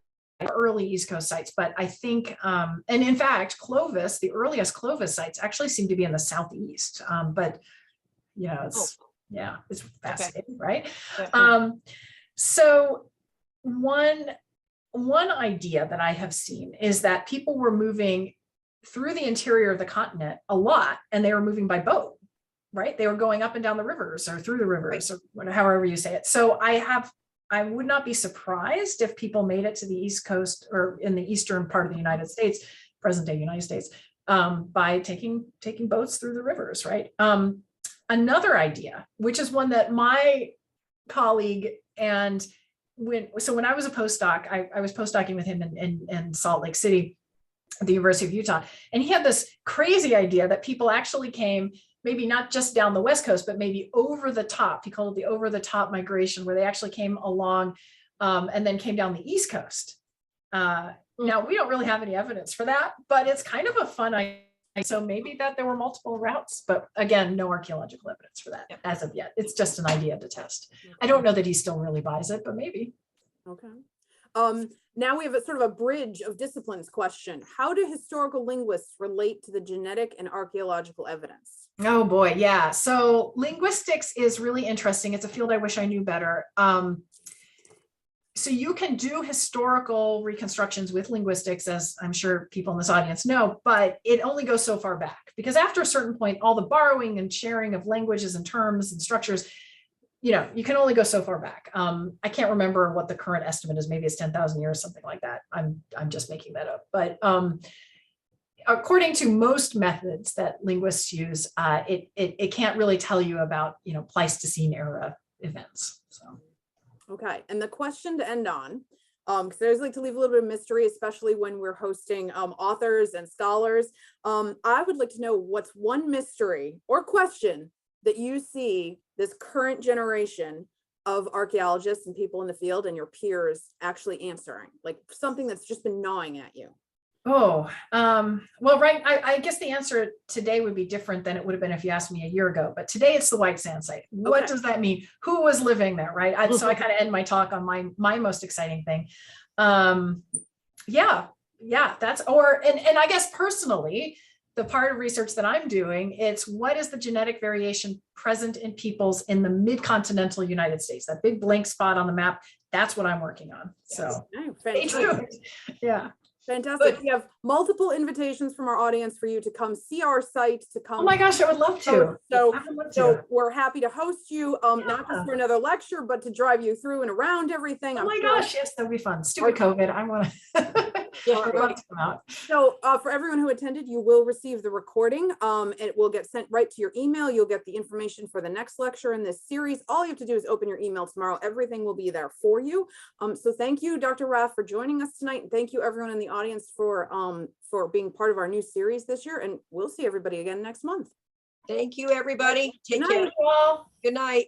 early East Coast sites, but I think, and in fact, Clovis, the earliest Clovis sites actually seem to be in the Southeast. But, you know, it's fascinating, right? Yeah. So one idea that I have seen is that people were moving through the interior of the continent a lot, and they were moving by boat, right? They were going up and down the rivers or through the rivers, or however you say it. So I would not be surprised if people made it to the East Coast or in the eastern part of the United States, present day United States, by taking boats through the rivers, right? Another idea, which is one that my colleague when I was a postdoc, I was postdocing with him in Salt Lake City at the University of Utah, and he had this crazy idea that people actually came, maybe not just down the West Coast, but maybe over the top. He called it the over the top migration, where they actually came along and then came down the East Coast. Now, we don't really have any evidence for that, but it's kind of a fun idea. So maybe that there were multiple routes, but again, no archaeological evidence for that as of yet. It's just an idea to test. I don't know that he still really buys it, but maybe. Okay. Now we have a sort of a bridge of disciplines question. How do historical linguists relate to the genetic and archaeological evidence? Oh boy, yeah. So linguistics is really interesting. It's a field I wish I knew better. So you can do historical reconstructions with linguistics, as I'm sure people in this audience know, but it only goes so far back, because after a certain point, all the borrowing and sharing of languages and terms and structures, you can only go so far back. I can't remember what the current estimate is. Maybe it's 10,000 years, something like that. I'm just making that up. But according to most methods that linguists use, it can't really tell you about Pleistocene era events. So. Okay, and the question to end on, because I always like to leave a little bit of mystery, especially when we're hosting authors and scholars. I would like to know what's one mystery or question that you see this current generation of archaeologists and people in the field and your peers actually answering, like something that's just been gnawing at you. Oh, well, right. I guess the answer today would be different than it would have been if you asked me a year ago, but today it's the White Sand Site. What does that mean? Who was living there, right? So I kind of end my talk on my most exciting thing. Yeah, that's, and I guess personally, the part of research that I'm doing, it's what is the genetic variation present in peoples in the mid-continental United States, that big blank spot on the map. That's what I'm working on. So stay tuned. Yeah. Fantastic. We have multiple invitations from our audience for you to come see our site, to come. Oh my gosh, I would love to. So we're happy to host you, not just for another lecture, but to drive you through and around everything. Oh my gosh, yes, that'd be fun. Stupid COVID. I want to. Yeah, right. Come out. So for everyone who attended, you will receive the recording. It will get sent right to your email. You'll get the information for the next lecture in this series. All you have to do is open your email tomorrow. Everything will be there for you. So thank you, Dr. Raff, for joining us tonight. And thank you, everyone in the audience, for being part of our new series this year. And we'll see everybody again next month. Thank you, everybody. Take Good care. night. Good night.